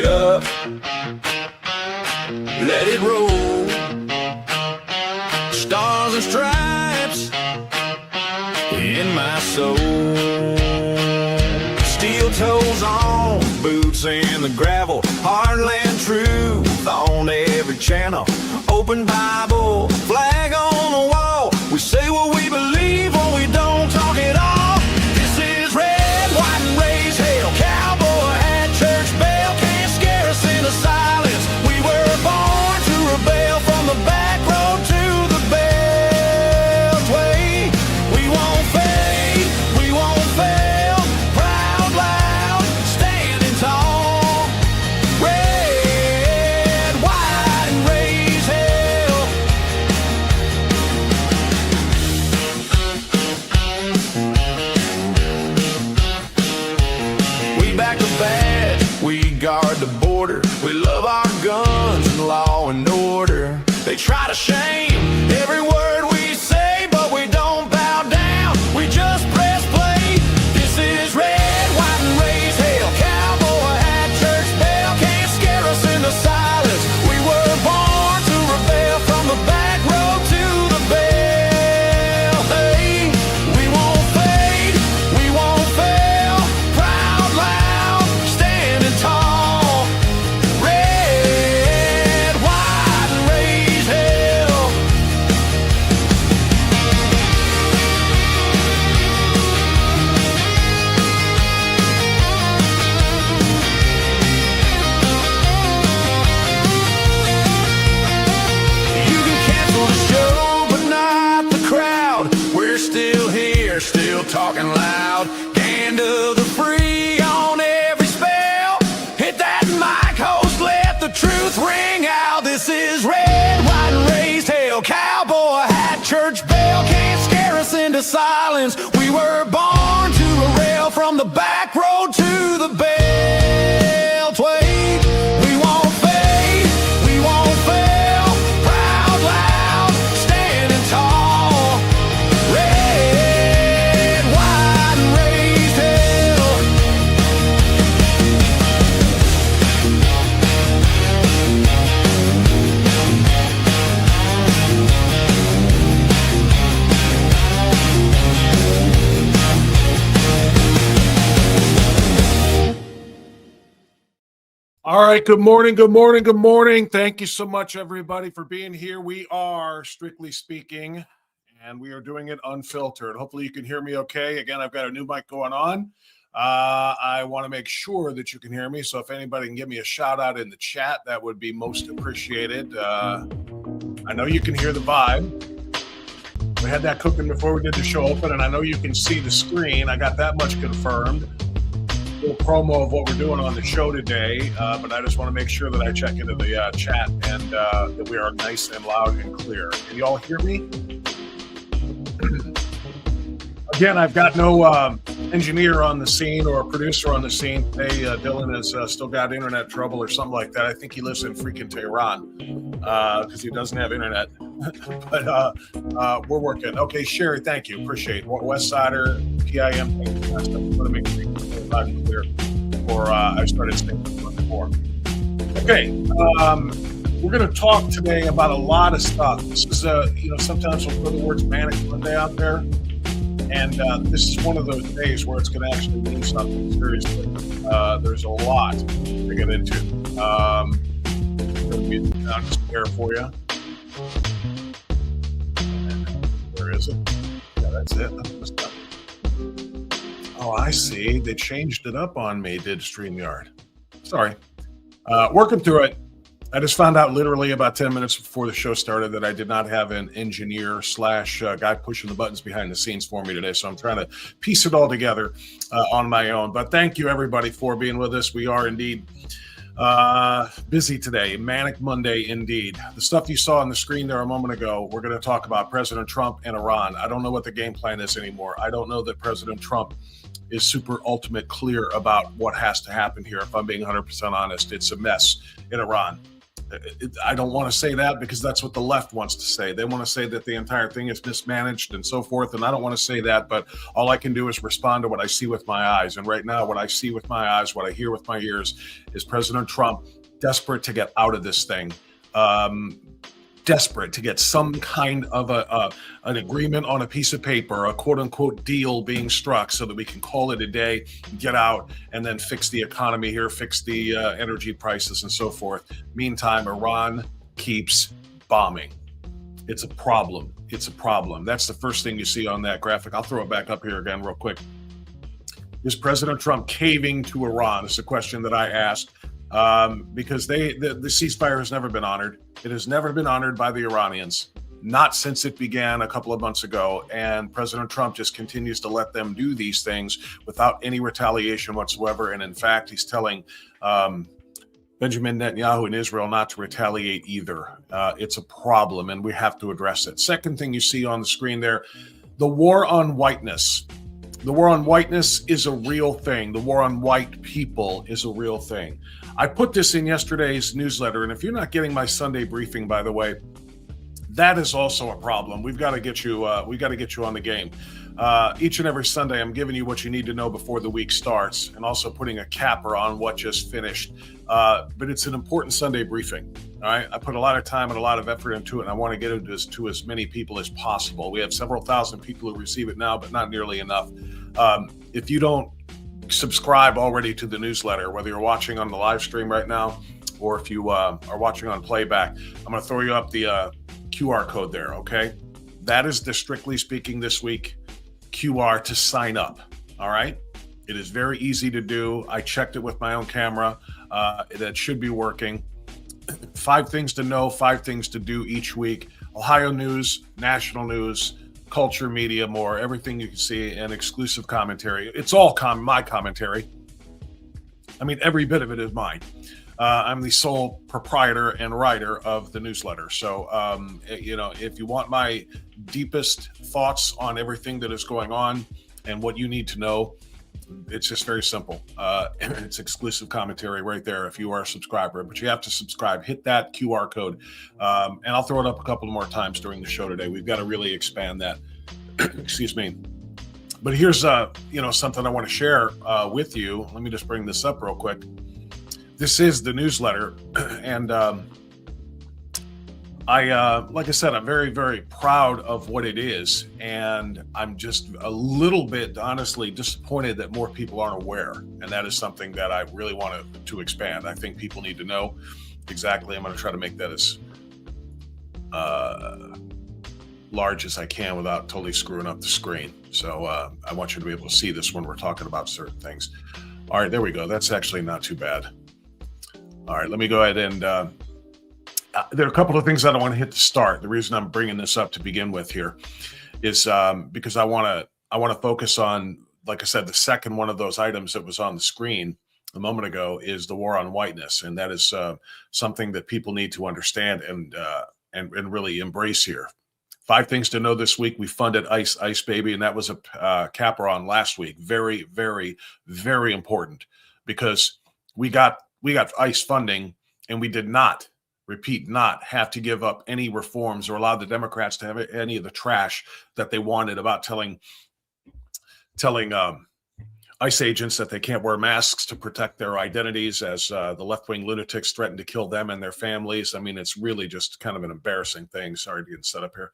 it up, let it roll. Stars and stripes in my soul. Steel toes on, boots in the gravel. Heartland truth on every channel. Open Bible, flag on the wall. We say what we believe or we don't talk at all. This is red, white, and raise hell. Cowboy hat, church bell can't scare us into silence. We were born to rebel from the back road to the beltway. We won't fade, we won't fail. Proud, loud, standing tall. Red, white, and raise hell. We back the bad, we guard the border. We love our guns and law and order. They try to shame every word we say, but we don't bow down, we just press play. This is red, white, and raise hell. Cowboy hat, church bell can't scare us into silence. We were born to rebel from the back road to the bell. Hey, we won't fade, we won't fail. Proud, loud, standing tall. Red, white, and raise hell. You can cancel the show, but not the crowd. We're still here, still talking loud. Hand of the free on every spell. Hit that mic, host, let the truth ring out. This is red, white, and raised hell. Cowboy hat, church bell can't scare us into silence. We were born to rail from the back road to the beltway. We won't fade, we won't fail. Proud, loud, standing tall. Red, white, and raised hell. All right. Good morning. Good morning. Good morning. Thank you so much, everybody, for being here. We are Strictly Speaking, and we are doing it unfiltered. Hopefully, you can hear me okay. Again, I've got a new mic going on. I want to make sure that you can hear me. So if anybody can give me a shout out in the chat, that would be most appreciated. I know you can hear the vibe. We had that cooking before we did the show open, and I know you can see the screen. I got that much confirmed. Little promo of what we're doing on the show today, but I just want to make sure that I check into the chat and that we are nice and loud and clear. Can you all hear me? Again, I've got no engineer on the scene or a producer on the scene. Hey, Dylan has still got internet trouble or something like that. I think he lives in freaking Tehran because he doesn't have internet. But we're working. Okay, Sherry, thank you. Appreciate it. Westsider, PIM, thank you. I want to make sure loud and clear before I started saying before. Okay, we're going to talk today about a lot of stuff. This is sometimes we'll put the words Manic Monday out there, and this is one of those days where it's going to actually mean something seriously. There's a lot to get into. I'm going to be down just there for you. Where is it? Yeah, that's it. That's the stuff. Oh, I see. They changed it up on me, did StreamYard. Sorry. Working through it. I just found out literally about 10 minutes before the show started that I did not have an engineer / guy pushing the buttons behind the scenes for me today. So I'm trying to piece it all together on my own. But thank you, everybody, for being with us. We are indeed busy today. Manic Monday, indeed. The stuff you saw on the screen there a moment ago, we're going to talk about President Trump and Iran. I don't know what the game plan is anymore. I don't know that President Trump is super ultimate clear about what has to happen here. If I'm being 100% honest, it's a mess in Iran. I don't want to say that because that's what the left wants to say. They want to say that the entire thing is mismanaged and so forth. And I don't want to say that, but all I can do is respond to what I see with my eyes. And right now, what I see with my eyes, what I hear with my ears is President Trump desperate to get out of this thing. Desperate to get some kind of an agreement on a piece of paper, a quote unquote deal being struck so that we can call it a day, get out, and then fix the economy here, fix the energy prices and so forth. Meantime, Iran keeps bombing. It's a problem. It's a problem. That's the first thing you see on that graphic. I'll throw it back up here again real quick. Is President Trump caving to Iran? It's a question that I asked. Because the ceasefire has never been honored. It has never been honored by the Iranians, not since it began a couple of months ago. And President Trump just continues to let them do these things without any retaliation whatsoever. And in fact, he's telling Benjamin Netanyahu in Israel not to retaliate either. It's a problem, and we have to address it. Second thing you see on the screen there, the war on whiteness. The war on whiteness is a real thing. The war on white people is a real thing. I put this in yesterday's newsletter, and if you're not getting my Sunday briefing, by the way, that is also a problem. We've got to get you. We got to get you on the game. Each and every Sunday, I'm giving you what you need to know before the week starts, and also putting a capper on what just finished. But it's an important Sunday briefing. All right, I put a lot of time and a lot of effort into it, and I want to get it to as many people as possible. We have several thousand people who receive it now, but not nearly enough. If you don't subscribe already to the newsletter, whether you're watching on the live stream right now or if you are watching on playback, I'm going to throw you up the QR code there, okay? That is the Strictly Speaking This Week QR to sign up, all right? It is very easy to do. I checked it with my own camera. That should be working. 5 things to know, 5 things to do each week. Ohio news, national news, culture, media, more, everything you can see, and exclusive commentary. It's all my commentary. I mean, every bit of it is mine. I'm the sole proprietor and writer of the newsletter. So, if you want my deepest thoughts on everything that is going on and what you need to know, it's just very simple. It's exclusive commentary right there if you are a subscriber, but you have to subscribe. Hit that QR code, and I'll throw it up a couple more times during the show today. We've got to really expand that. Excuse me. But here's something I want to share with you. Let me just bring this up real quick. This is the newsletter, and like I said, I'm very, very proud of what it is, and I'm just a little bit, honestly, disappointed that more people aren't aware, and that is something that I really want to expand. I think people need to know exactly. I'm going to try to make that as large as I can without totally screwing up the screen. So I want you to be able to see this when we're talking about certain things. All right, there we go. That's actually not too bad. All right, let me go ahead and there are a couple of things that I want to hit to start. The reason I'm bringing this up to begin with here is because I want to focus on, like I said, the second one of those items that was on the screen a moment ago is the war on whiteness, and that is something that people need to understand and really embrace here. 5 things to know this week. We funded Ice Baby, and that was a capper on last week. Very, very, very important because we got ICE funding, and we did not, repeat, not have to give up any reforms or allow the Democrats to have any of the trash that they wanted about telling ICE agents that they can't wear masks to protect their identities as the left-wing lunatics threaten to kill them and their families. I mean, it's really just kind of an embarrassing thing. Sorry to get set up here.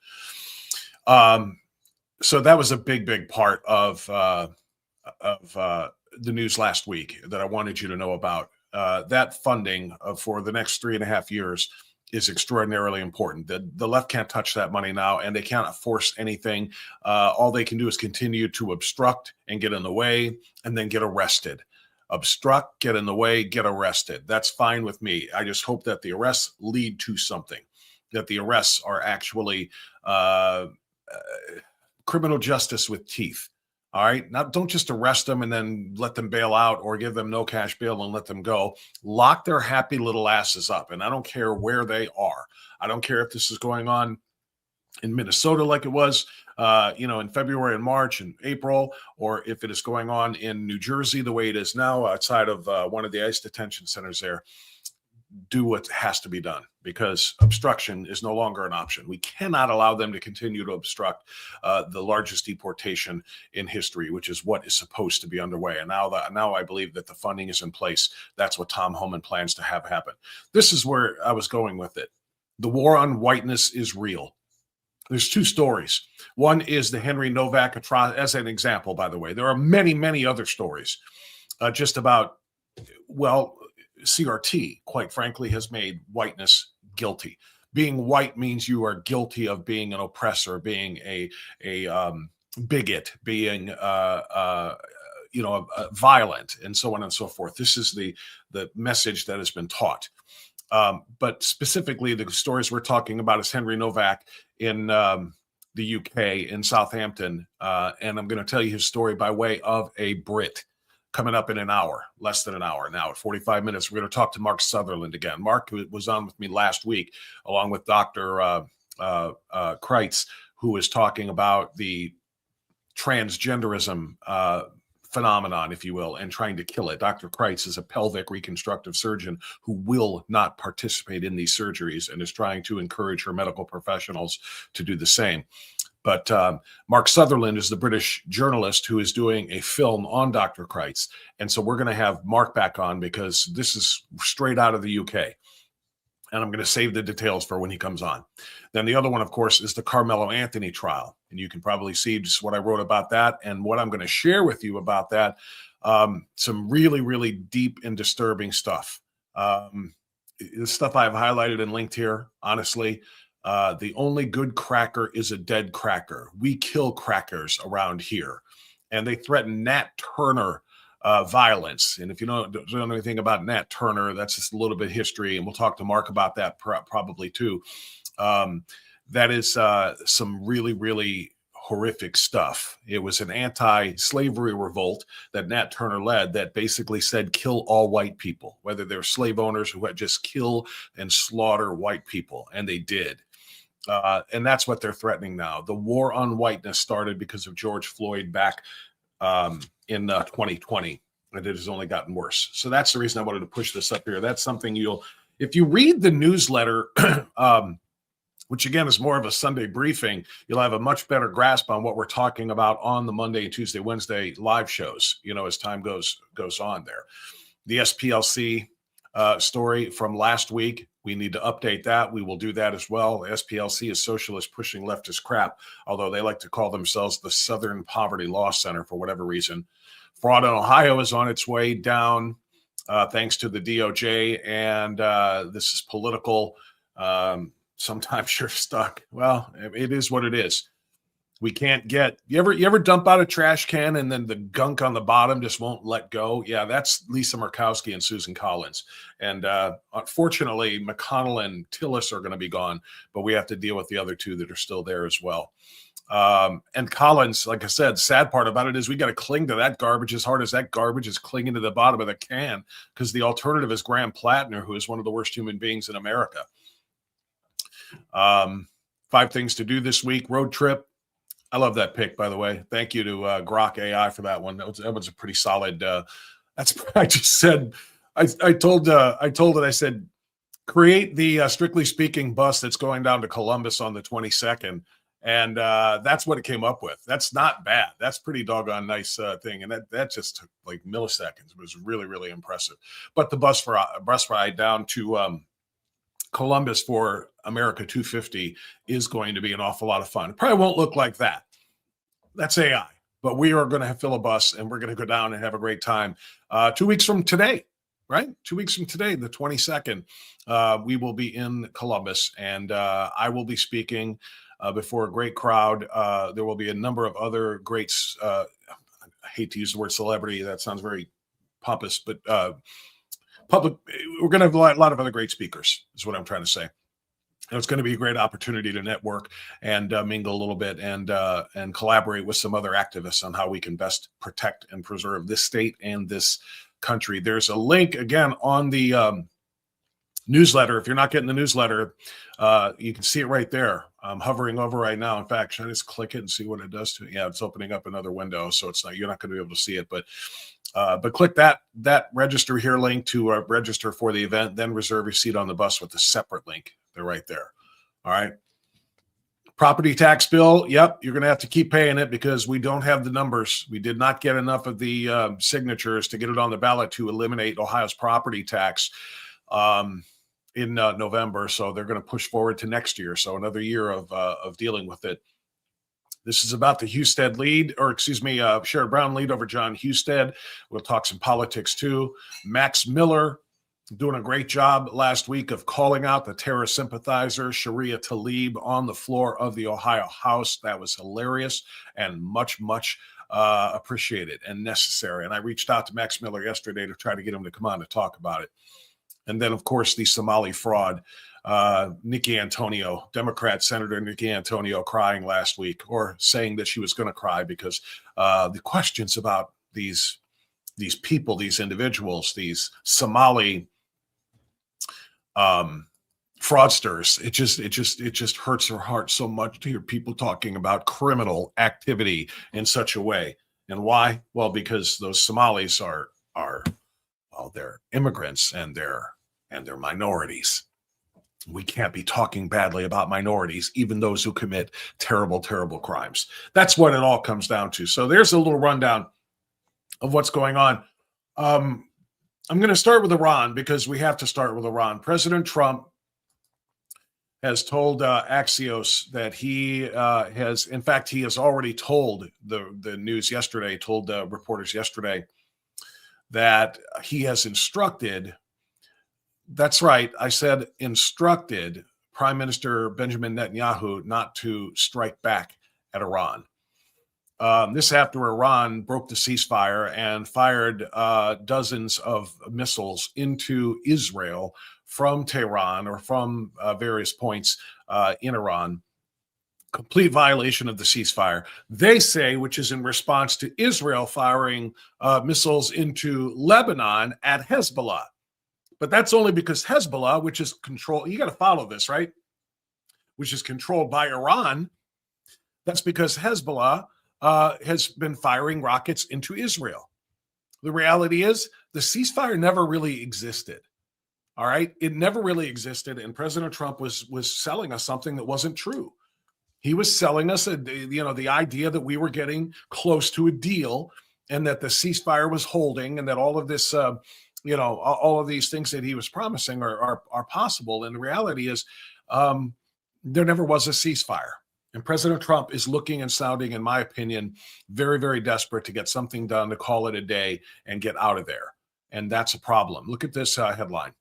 So that was a big, big part of the news last week that I wanted you to know about. That funding for the next 3.5 years is extraordinarily important. The left can't touch that money now, and they can't force anything. All they can do is continue to obstruct and get in the way and then get arrested. Obstruct, get in the way, get arrested. That's fine with me. I just hope that the arrests lead to something, that the arrests are actually criminal justice with teeth. All right. Now, don't just arrest them and then let them bail out or give them no cash bail and let them go. Lock their happy little asses up. And I don't care where they are. I don't care if this is going on in Minnesota like it was, in February and March and April, or if it is going on in New Jersey the way it is now outside of one of the ICE detention centers there. do what has to be done, because obstruction is no longer an option. We cannot allow them to continue to obstruct the largest deportation in history, which is what is supposed to be underway. And now I believe that the funding is in place. That's what Tom Homan plans to have happen. This is where I was going with it. The war on whiteness is real. There's two stories. One is the Henry Novak atrocity, as an example, by the way. There are many, many other stories just about, well, CRT, quite frankly, has made whiteness guilty. Being white means you are guilty of being an oppressor, being a bigot, being violent, and so on and so forth. This is the message that has been taught. But specifically, the stories we're talking about is Henry Novak in the UK, in Southampton. And I'm going to tell you his story by way of a Brit, coming up in an hour, less than an hour now, at 45 minutes. We're going to talk to Mark Sutherland again. Mark was on with me last week, along with Dr. Kreitz, who was talking about the transgenderism phenomenon, if you will, and trying to kill it. Dr. Kreitz is a pelvic reconstructive surgeon who will not participate in these surgeries and is trying to encourage her medical professionals to do the same. But Mark Sutherland is the British journalist who is doing a film on Dr. Kreitz. And so we're going to have Mark back on, because this is straight out of the UK. And I'm going to save the details for when he comes on. Then the other one, of course, is the Carmelo Anthony trial. And you can probably see just what I wrote about that and what I'm going to share with you about that. Some really, really deep and disturbing stuff. The stuff I've highlighted and linked here, honestly, the only good cracker is a dead cracker. We kill crackers around here. And they threaten Nat Turner violence. And if you don't know anything about Nat Turner, that's just a little bit of history, and we'll talk to Mark about that probably too. That is some really, really horrific stuff. It was an anti-slavery revolt that Nat Turner led that basically said kill all white people, whether they're slave owners who had just kill and slaughter white people, and they did. And that's what they're threatening now. The war on whiteness started because of George Floyd back in 2020, and it has only gotten worse. So that's the reason I wanted to push this up here. That's something if you read the newsletter, which again is more of a Sunday briefing, you'll have a much better grasp on what we're talking about on the Monday, Tuesday, Wednesday live shows, as time goes on there. The SPLC story from last week, we need to update that. We will do that as well. The SPLC is socialist pushing leftist crap, although they like to call themselves the Southern Poverty Law Center for whatever reason. Fraud in Ohio is on its way down thanks to the DOJ, and this is political. Sometimes you're stuck. Well, it is what it is. We can't get you ever dump out a trash can and then the gunk on the bottom just won't let go? Yeah, that's Lisa Murkowski and Susan Collins. And unfortunately, McConnell and Tillis are going to be gone, but we have to deal with the other two that are still there as well. And Collins, like I said, sad part about it is we got to cling to that garbage as hard as that garbage is clinging to the bottom of the can, because the alternative is Graham Plattner, who is one of the worst human beings in America. 5 things to do this week. Road trip. I love that pick, by the way. Thank you to Grok AI for that one. That was a pretty solid. I just said, I told it, I said, create the Strictly Speaking bus that's going down to Columbus on the 22nd. And that's what it came up with. That's not bad. That's pretty doggone nice thing. And that just took like milliseconds. It was really, really impressive. But the bus ride down to Columbus for America 250 is going to be an awful lot of fun. It probably won't look like that. That's AI. But we are going to fill a bus, and we're going to go down and have a great time. 2 weeks from today, right? 2 weeks from today, the 22nd, we will be in Columbus, and I will be speaking before a great crowd. There will be a number of other greats. I hate to use the word celebrity. That sounds very pompous, but public. We're going to have a lot of other great speakers, is what I'm trying to say. And it's going to be a great opportunity to network and mingle a little bit and collaborate with some other activists on how we can best protect and preserve this state and this country. There's a link again on the newsletter. If you're not getting the newsletter, you can see it right there. I'm hovering over right now. In fact, should I just click it and see what it does to it? Yeah, it's opening up another window, so you're not going to be able to see it. But But click that register here link to register for the event, then reserve your seat on the bus with a separate link. They're right there. All right. Property tax bill. Yep, you're going to have to keep paying it because we don't have the numbers. We did not get enough of the signatures to get it on the ballot to eliminate Ohio's property tax in November. So they're going to push forward to next year. So another year of dealing with it. This is about the Husted lead, or excuse me, Sherrod Brown lead over John Husted. We'll talk some politics too. Max Miller doing a great job last week of calling out the terror sympathizer, Sharia Tlaib, on the floor of the Ohio House. That was hilarious and much, much appreciated and necessary. And I reached out to Max Miller yesterday to try to get him to come on to talk about it. And then, of course, the Somali fraud. Nikki Antonio, Democrat Senator Nikki Antonio, crying last week, or saying that she was going to cry because the questions about these people, these individuals, these Somali fraudsters, it just hurts her heart so much to hear people talking about criminal activity in such a way. And why? Well, because those Somalis are they're immigrants and they're minorities. We can't be talking badly about minorities, even those who commit terrible, terrible crimes. That's what it all comes down to. So there's a little rundown of what's going on. I'm going to start with Iran because we have to start with Iran. President Trump has told Axios that he has already told the news yesterday, told reporters yesterday that he has instructed. That's right. I said instructed Prime Minister Benjamin Netanyahu not to strike back at Iran. This after Iran broke the ceasefire and fired dozens of missiles into Israel from Tehran or from various points in Iran. Complete violation of the ceasefire, they say, which is in response to Israel firing missiles into Lebanon at Hezbollah. But that's only because Hezbollah, which is controlled, you got to follow this, right? Which is controlled by Iran. That's because Hezbollah has been firing rockets into Israel. The reality is the ceasefire never really existed. All right. It never really existed. And President Trump was selling us something that wasn't true. He was selling us the idea that we were getting close to a deal and that the ceasefire was holding and that all of this all of these things that he was promising are possible. And the reality is there never was a ceasefire. And President Trump is looking and sounding, in my opinion, very, very desperate to get something done, to call it a day and get out of there. And that's a problem. Look at this headline.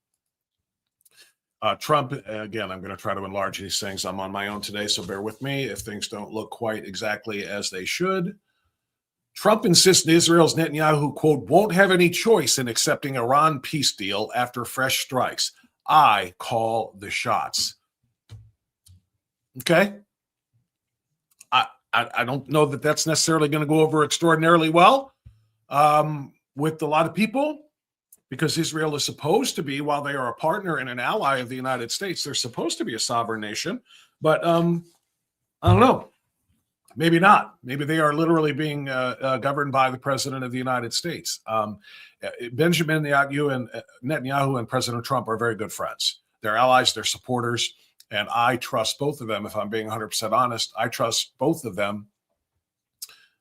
Trump, again, I'm going to try to enlarge these things. I'm on my own today, so bear with me if things don't look quite exactly as they should. Trump insists Israel's Netanyahu, quote, won't have any choice in accepting Iran peace deal after fresh strikes. I call the shots. Okay. I don't know that that's necessarily going to go over extraordinarily well with a lot of people, because Israel is supposed to be, while they are a partner and an ally of the United States, they're supposed to be a sovereign nation. But I don't know. Maybe not. Maybe they are literally being governed by the president of the United States. Benjamin Netanyahu and President Trump are very good friends. They're allies, they're supporters, and I trust both of them. If I'm being 100% honest, I trust both of them.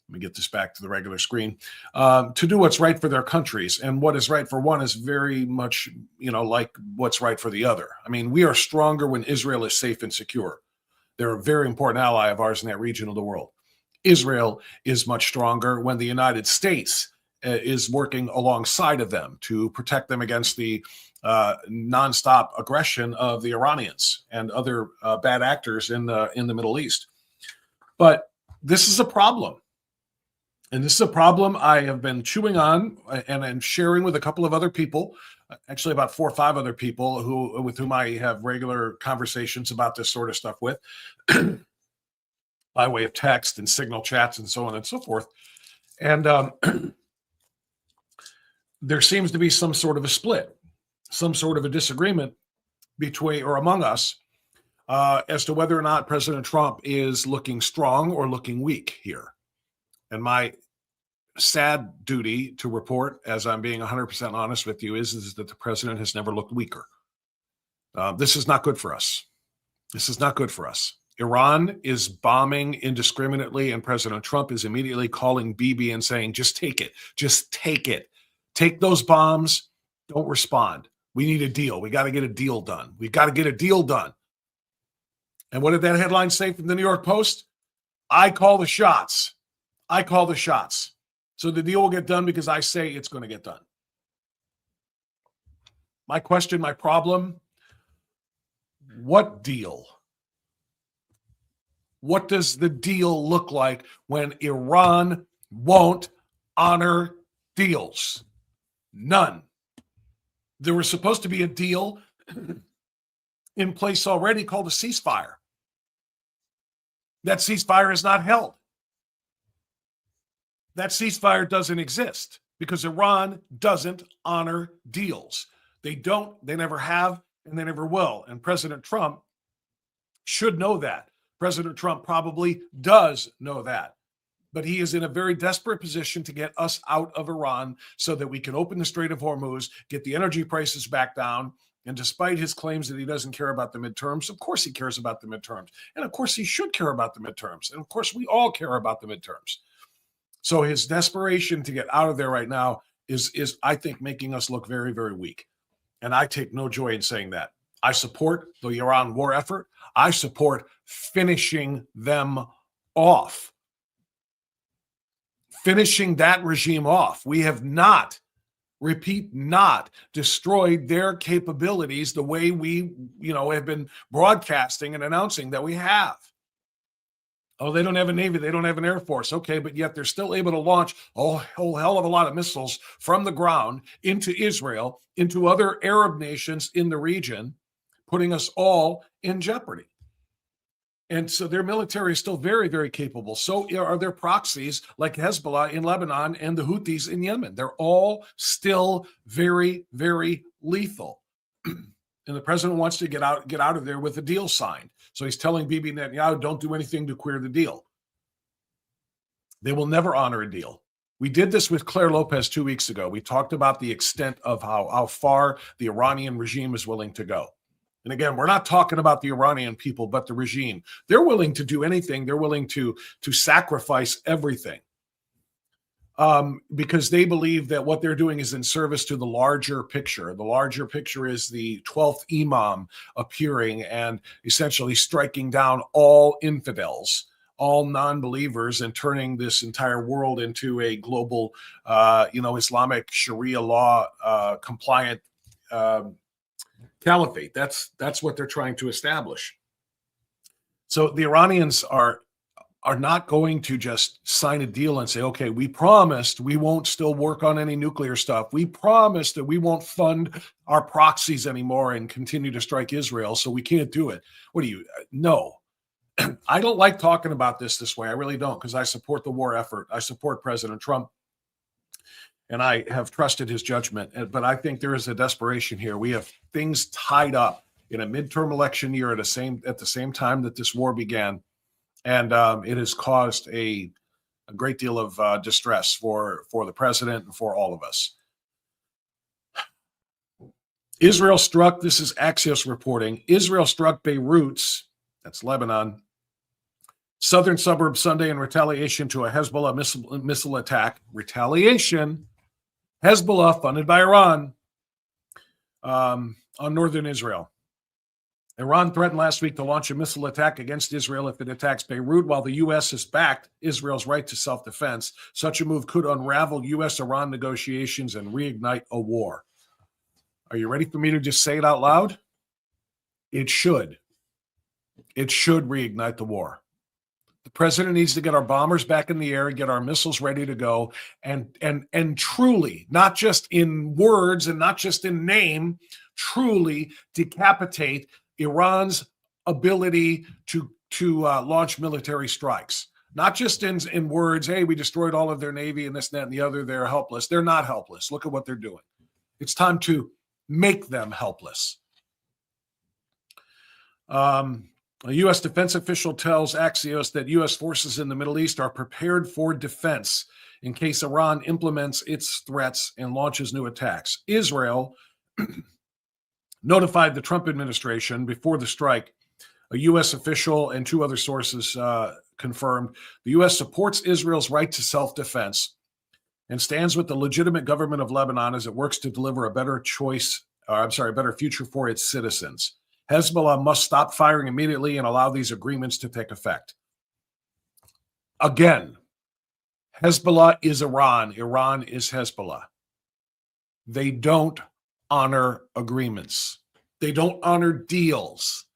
Let me get this back to the regular screen, to do what's right for their countries. And what is right for one is very much, like what's right for the other. I mean, we are stronger when Israel is safe and secure. They're a very important ally of ours in that region of the world. Israel is much stronger when the United States is working alongside of them to protect them against the nonstop aggression of the Iranians and other bad actors in the Middle East. But this is a problem. And this is a problem I have been chewing on and I'm sharing with a couple of other people, actually about 4 or 5 other people with whom I have regular conversations about this sort of stuff with, by way of text and signal chats and so on and so forth. And there seems to be some sort of a split, some sort of a disagreement between or among us as to whether or not President Trump is looking strong or looking weak here. And my sad duty to report, as I'm being 100% honest with you, is that the president has never looked weaker. This is not good for us. This is not good for us. Iran is bombing indiscriminately, and President Trump is immediately calling Bibi and saying, just take it. Just take it. Take those bombs. Don't respond. We need a deal. We got to get a deal done. We've got to get a deal done. And what did that headline say from the New York Post? I call the shots. I call the shots. So the deal will get done because I say it's going to get done. My question, my problem, what deal? What does the deal look like when Iran won't honor deals? None. There was supposed to be a deal in place already called a ceasefire. That ceasefire is not held. That ceasefire doesn't exist because Iran doesn't honor deals. They don't, they never have, and they never will. And President Trump should know that. President Trump probably does know that. But he is in a very desperate position to get us out of Iran so that we can open the Strait of Hormuz, get the energy prices back down. And despite his claims that he doesn't care about the midterms, of course he cares about the midterms. And of course he should care about the midterms. And of course we all care about the midterms. So his desperation to get out of there right now is I think, making us look very, very weak. And I take no joy in saying that. I support the Iran war effort. I support finishing them off. Finishing that regime off. We have not, repeat, not destroyed their capabilities the way we, have been broadcasting and announcing that we have. Oh, they don't have a Navy, they don't have an Air Force. Okay, but yet they're still able to launch a whole hell of a lot of missiles from the ground into Israel, into other Arab nations in the region, putting us all in jeopardy. And so their military is still very, very capable. So are their proxies like Hezbollah in Lebanon and the Houthis in Yemen. They're all still very, very lethal. And the president wants to get out of there with a deal signed. So he's telling Bibi Netanyahu, don't do anything to queer the deal. They will never honor a deal. We did this with Claire Lopez 2 weeks ago. We talked about the extent of how far the Iranian regime is willing to go. And again, we're not talking about the Iranian people, but the regime. They're willing to do anything. They're willing to sacrifice everything because they believe that what they're doing is in service to the larger picture. The larger picture is the 12th Imam appearing and essentially striking down all infidels, all non-believers, and turning this entire world into a global, Islamic Sharia law compliant caliphate. That's what they're trying to establish. So the Iranians are not going to just sign a deal and say, okay, we promised we won't still work on any nuclear stuff. We promised that we won't fund our proxies anymore and continue to strike Israel, so we can't do it. No. I don't like talking about this way. I really don't, because I support the war effort. I support President Trump. And I have trusted his judgment. But I think there is a desperation here. We have things tied up in a midterm election year at the same time that this war began. And it has caused a great deal of distress for the president and for all of us. Israel struck, this is Axios reporting, Israel struck Beirut's, that's Lebanon, southern suburb Sunday in retaliation to a Hezbollah missile attack. Retaliation. Hezbollah, funded by Iran, on northern Israel. Iran threatened last week to launch a missile attack against Israel if it attacks Beirut, while the U.S. has backed Israel's right to self-defense. Such a move could unravel U.S.-Iran negotiations and reignite a war. Are you ready for me to just say it out loud? It should. It should reignite the war. The president needs to get our bombers back in the air, get our missiles ready to go, and truly, not just in words and not just in name, truly decapitate Iran's ability to launch military strikes. Not just in words, hey, we destroyed all of their Navy and this, that, and the other, they're helpless. They're not helpless. Look at what they're doing. It's time to make them helpless. A U.S. defense official tells Axios that U.S. forces in the Middle East are prepared for defense in case Iran implements its threats and launches new attacks. Israel notified the Trump administration before the strike. A U.S. official and two other sources confirmed the U.S. supports Israel's right to self-defense and stands with the legitimate government of Lebanon as it works to deliver a better better future for its citizens. Hezbollah must stop firing immediately and allow these agreements to take effect. Again, Hezbollah is Iran. Iran is Hezbollah. They don't honor agreements. They don't honor deals.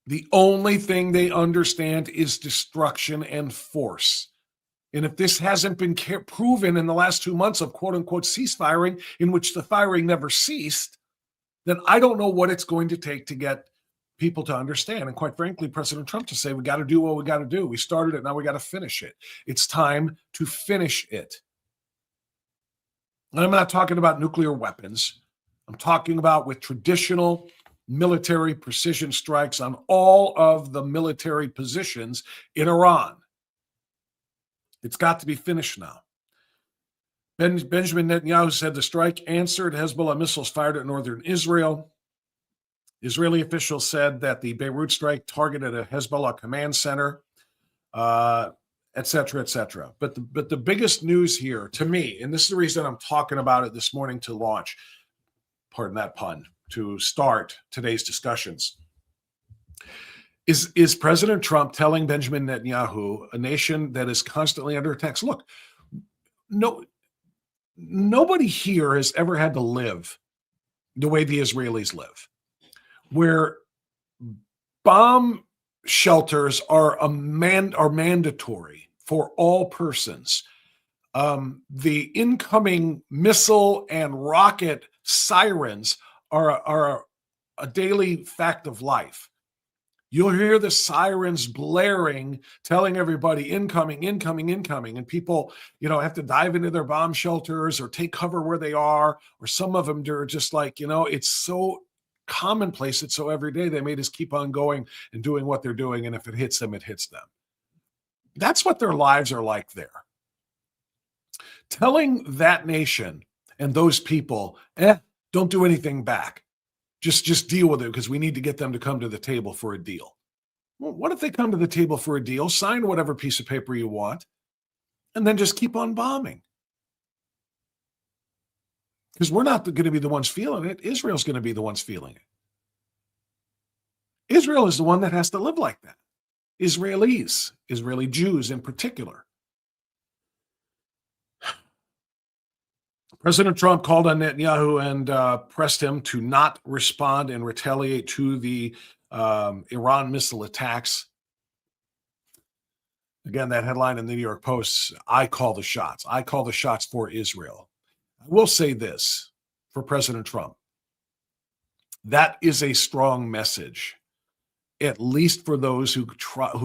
The only thing they understand is destruction and force. And if this hasn't been proven in the last 2 months of quote-unquote ceasefiring, in which the firing never ceased, then I don't know what it's going to take to get people to understand. And quite frankly, President Trump to say, we got to do what we got to do. We started it, now we got to finish it. It's time to finish it. And I'm not talking about nuclear weapons. I'm talking about with traditional military precision strikes on all of the military positions in Iran. It's got to be finished now. Benjamin Netanyahu said the strike answered Hezbollah missiles fired at northern Israel. Israeli officials said that the Beirut strike targeted a Hezbollah command center, et cetera, et cetera. But the biggest news here to me, and this is the reason I'm talking about it this morning to launch, pardon that pun, to start today's discussions, is President Trump telling Benjamin Netanyahu, a nation that is constantly under attacks, look, nobody here has ever had to live the way the Israelis live, where bomb shelters are mandatory for all persons. The incoming missile and rocket sirens are a daily fact of life. You'll hear the sirens blaring, telling everybody incoming, incoming, incoming. And people, have to dive into their bomb shelters or take cover where they are. Or some of them are just like, it's so commonplace. It's so everyday. They may just keep on going and doing what they're doing. And if it hits them, it hits them. That's what their lives are like there. Telling that nation and those people, don't do anything back. Just deal with it because we need to get them to come to the table for a deal. Well, what if they come to the table for a deal, sign whatever piece of paper you want, and then just keep on bombing? Because we're not going to be the ones feeling it. Israel's going to be the ones feeling it. Israel is the one that has to live like that. Israelis, Israeli Jews in particular. President Trump called on Netanyahu and pressed him to not respond and retaliate to the Iran missile attacks. Again, that headline in the New York Post, I call the shots. I call the shots for Israel. I will say this for President Trump. That is a strong message, at least for those who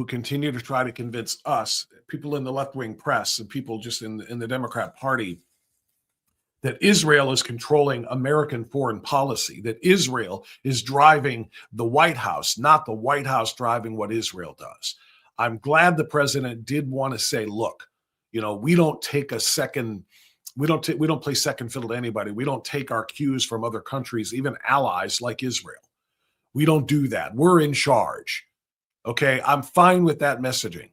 continue to try to convince us, people in the left-wing press and people just in the Democrat Party, that Israel is controlling American foreign policy, that Israel is driving the White House, not the White House driving what Israel does. I'm glad the president did want to say, look, we don't take a second, we don't play second fiddle to anybody. We don't take our cues from other countries, even allies like Israel. We don't do that. We're in charge. Okay, I'm fine with that messaging.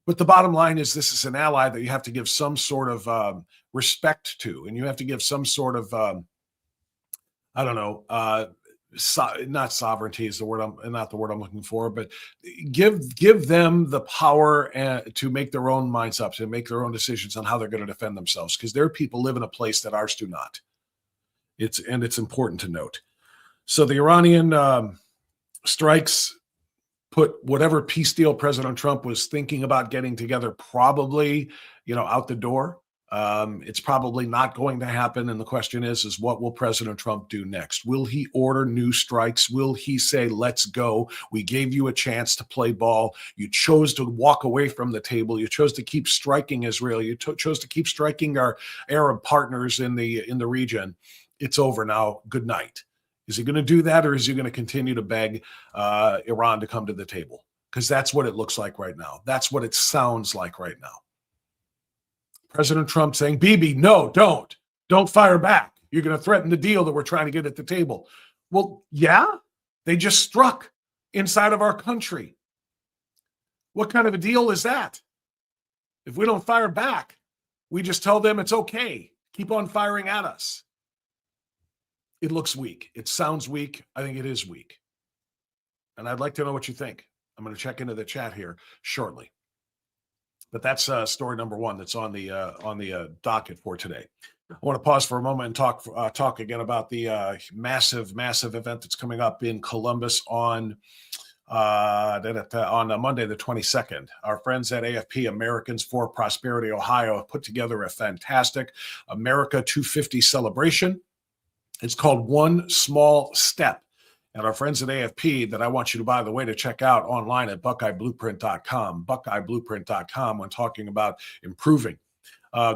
But the bottom line is this is an ally that you have to give some sort of respect to, and you have to give some sort of, not sovereignty is the word not the word I'm looking for, but give them the power to make their own minds up, to make their own decisions on how they're going to defend themselves, because their people live in a place that ours do not. It's important to note. So the Iranian strikes put whatever peace deal President Trump was thinking about getting together probably, out the door. It's probably not going to happen. And the question is what will President Trump do next? Will he order new strikes? Will he say, let's go? We gave you a chance to play ball. You chose to walk away from the table. You chose to keep striking Israel. You chose to keep striking our Arab partners in the region. It's over now. Good night. Is he going to do that, or is he going to continue to beg Iran to come to the table? Because that's what it looks like right now. That's what it sounds like right now. President Trump saying, Bibi, no, don't fire back. You're going to threaten the deal that we're trying to get at the table. Well, yeah, they just struck inside of our country. What kind of a deal is that? If we don't fire back, we just tell them it's okay. Keep on firing at us. It looks weak. It sounds weak. I think it is weak. And I'd like to know what you think. I'm going to check into the chat here shortly. But that's story number one that's on the docket for today. I want to pause for a moment and talk again about the massive event that's coming up in Columbus on Monday, the 22nd. Our friends at AFP, Americans for Prosperity Ohio, have put together a fantastic America 250 celebration. It's called One Small Step. And our friends at AFP that I want you to, by the way, to check out online at buckeyeblueprint.com, buckeyeblueprint.com, when talking about improving,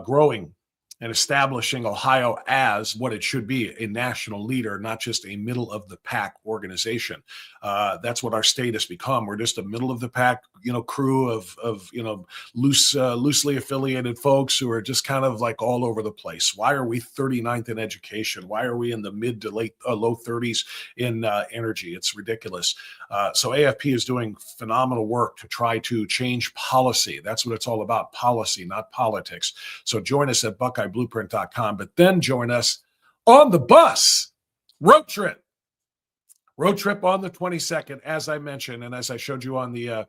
growing, and establishing Ohio as what it should be, a national leader, not just a middle-of-the-pack organization. That's what our state has become. We're just a middle-of-the-pack, crew of loosely affiliated folks who are just kind of like all over the place. Why are we 39th in education? Why are we in the mid to low 30s in energy? It's ridiculous. So AFP is doing phenomenal work to try to change policy. That's what it's all about, policy, not politics. So join us at buckeyeblueprint.com, but then join us on the bus, road trip on the 22nd, as I mentioned, and as I showed you on the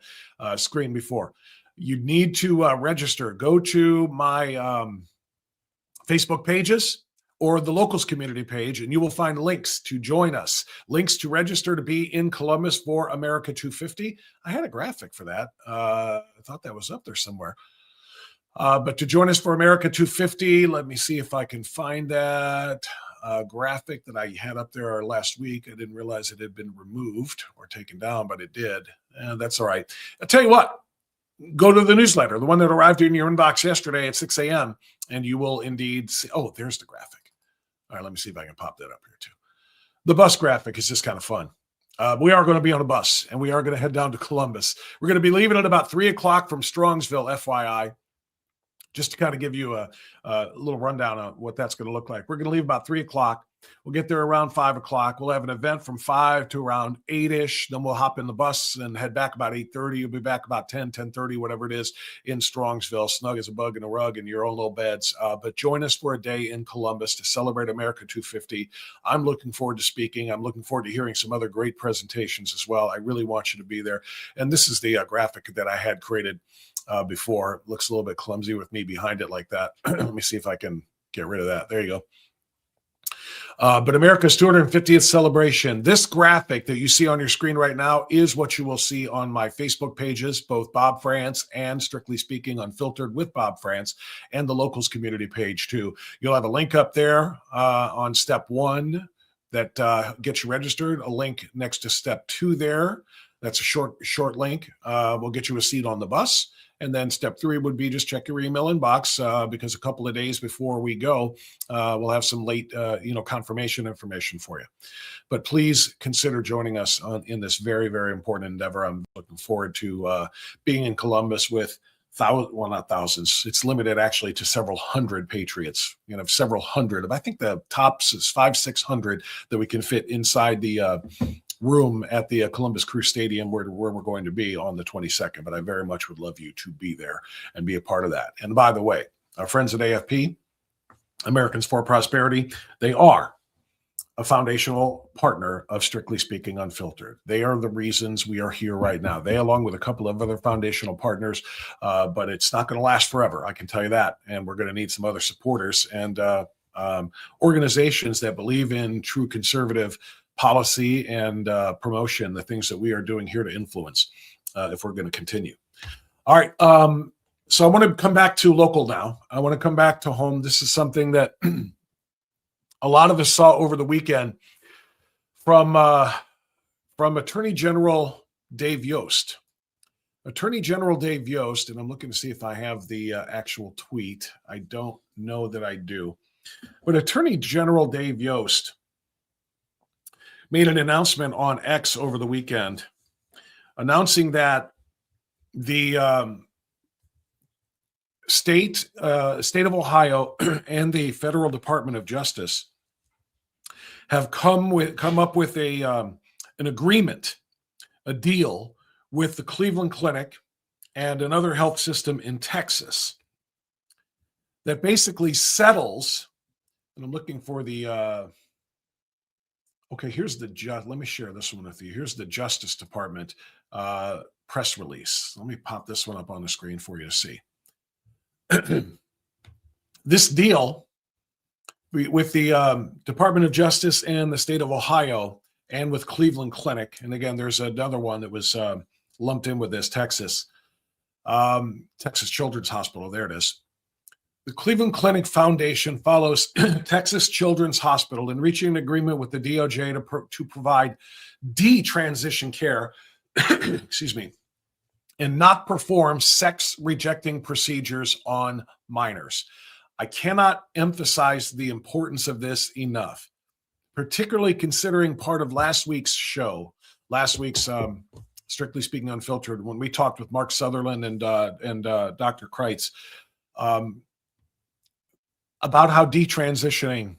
screen before. You need to register. Go to my Facebook pages or the locals community page, and you will find links to join us, links to register to be in Columbus for America 250. I had a graphic for that. I thought that was up there somewhere. But to join us for America 250, let me see if I can find that graphic that I had up there last week. I didn't realize it had been removed or taken down, but it did. And that's all right. I'll tell you what, go to the newsletter, the one that arrived in your inbox yesterday at 6 a.m., and you will indeed see. Oh, there's the graphic. All right, let me see if I can pop that up here too. The bus graphic is just kind of fun. We are going to be on a bus, and we are going to head down to Columbus. We're going to be leaving at about 3 o'clock from Strongsville, FYI. Just to kind of give you a little rundown on what that's going to look like. We're going to leave about 3 o'clock. We'll get there around 5 o'clock. We'll have an event from 5 to around 8-ish. Then we'll hop in the bus and head back about 8:30. You'll be back about 10:30, whatever it is, in Strongsville, snug as a bug in a rug in your own little beds. But join us for a day in Columbus to celebrate America 250. I'm looking forward to speaking. I'm looking forward to hearing some other great presentations as well. I really want you to be there. And this is the graphic that I had created before. It looks a little bit clumsy with me behind it like that. Let me see if I can get rid of that. There you go. But America's 250th celebration. This graphic that you see on your screen right now is what you will see on my Facebook pages, both Bob France and Strictly Speaking Unfiltered with Bob France, and the locals community page too. You'll have a link up there on step 1 that gets you registered, a link next to step 2 there. That's a short link. We'll get you a seat on the bus. And then step 3 would be just check your email inbox because a couple of days before we go, we'll have some late, confirmation information for you. But please consider joining us in this very, very important endeavor. I'm looking forward to being in Columbus with not thousands. It's limited actually to several hundred patriots. Several hundred. I think the tops is 500-600 that we can fit inside the room at the Columbus Crew Stadium where we're going to be on the 22nd. But I very much would love you to be there and be a part of that. And by the way, our friends at AFP, Americans for Prosperity, they are a foundational partner of Strictly Speaking Unfiltered. They are the reasons we are here right now. They, along with a couple of other foundational partners, but it's not going to last forever. I can tell you that. And we're going to need some other supporters and organizations that believe in true conservative policy and promotion, the things that we are doing here to influence if we're going to continue. All right. So I want to come back to local now. I want to come back to home. This is something that a lot of us saw over the weekend from Attorney General Dave Yost. Attorney General Dave Yost, and I'm looking to see if I have the actual tweet. I don't know that I do. But Attorney General Dave Yost made an announcement on X over the weekend announcing that the state of Ohio and the Federal Department of Justice have come up with an agreement, a deal with the Cleveland Clinic and another health system in Texas that basically settles. And I'm looking for the okay, let me share this one with you. Here's the Justice Department press release. Let me pop this one up on the screen for you to see. This deal with the Department of Justice and the state of Ohio and with Cleveland Clinic, and again, there's another one that was lumped in with this, Texas Children's Hospital. There it is. The Cleveland Clinic Foundation follows Texas Children's Hospital in reaching an agreement with the DOJ to provide detransition care, excuse me, and not perform sex-rejecting procedures on minors. I cannot emphasize the importance of this enough, particularly considering part of last week's show, Strictly Speaking Unfiltered, when we talked with Mark Sutherland and Dr. Kreitz about how detransitioning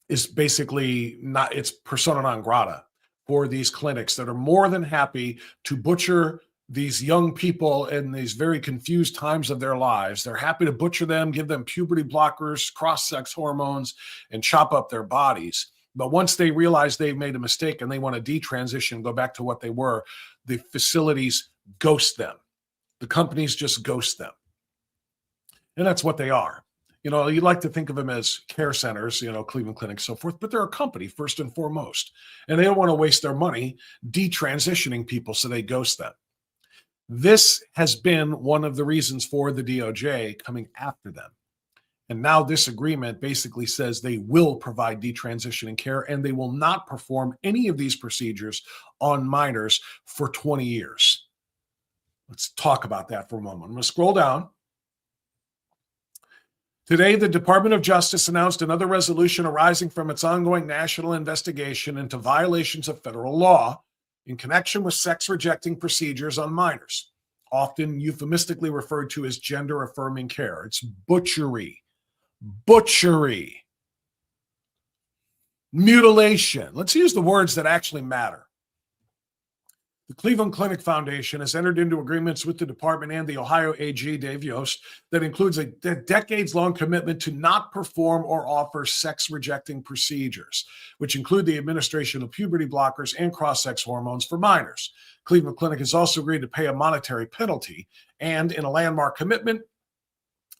is basically not, it's persona non grata for these clinics that are more than happy to butcher these young people in these very confused times of their lives. They're happy to butcher them, give them puberty blockers, cross-sex hormones, and chop up their bodies. But once they realize they've made a mistake and they want to detransition, go back to what they were, the facilities ghost them. The companies just ghost them. And that's what they are. You know, you like to think of them as care centers, you know, Cleveland Clinic, so forth, but they're a company first and foremost. And they don't want to waste their money detransitioning people, so they ghost them. This has been one of the reasons for the DOJ coming after them. And now this agreement basically says they will provide detransitioning care and they will not perform any of these procedures on minors for 20 years. Let's talk about that for a moment. I'm going to scroll down. Today, the Department of Justice announced another resolution arising from its ongoing national investigation into violations of federal law in connection with sex-rejecting procedures on minors, often euphemistically referred to as gender-affirming care. It's butchery, mutilation. Let's use the words that actually matter. The Cleveland Clinic Foundation has entered into agreements with the department and the Ohio AG, Dave Yost, that includes a decades-long commitment to not perform or offer sex-rejecting procedures, which include the administration of puberty blockers and cross-sex hormones for minors. Cleveland Clinic has also agreed to pay a monetary penalty and, in a landmark commitment,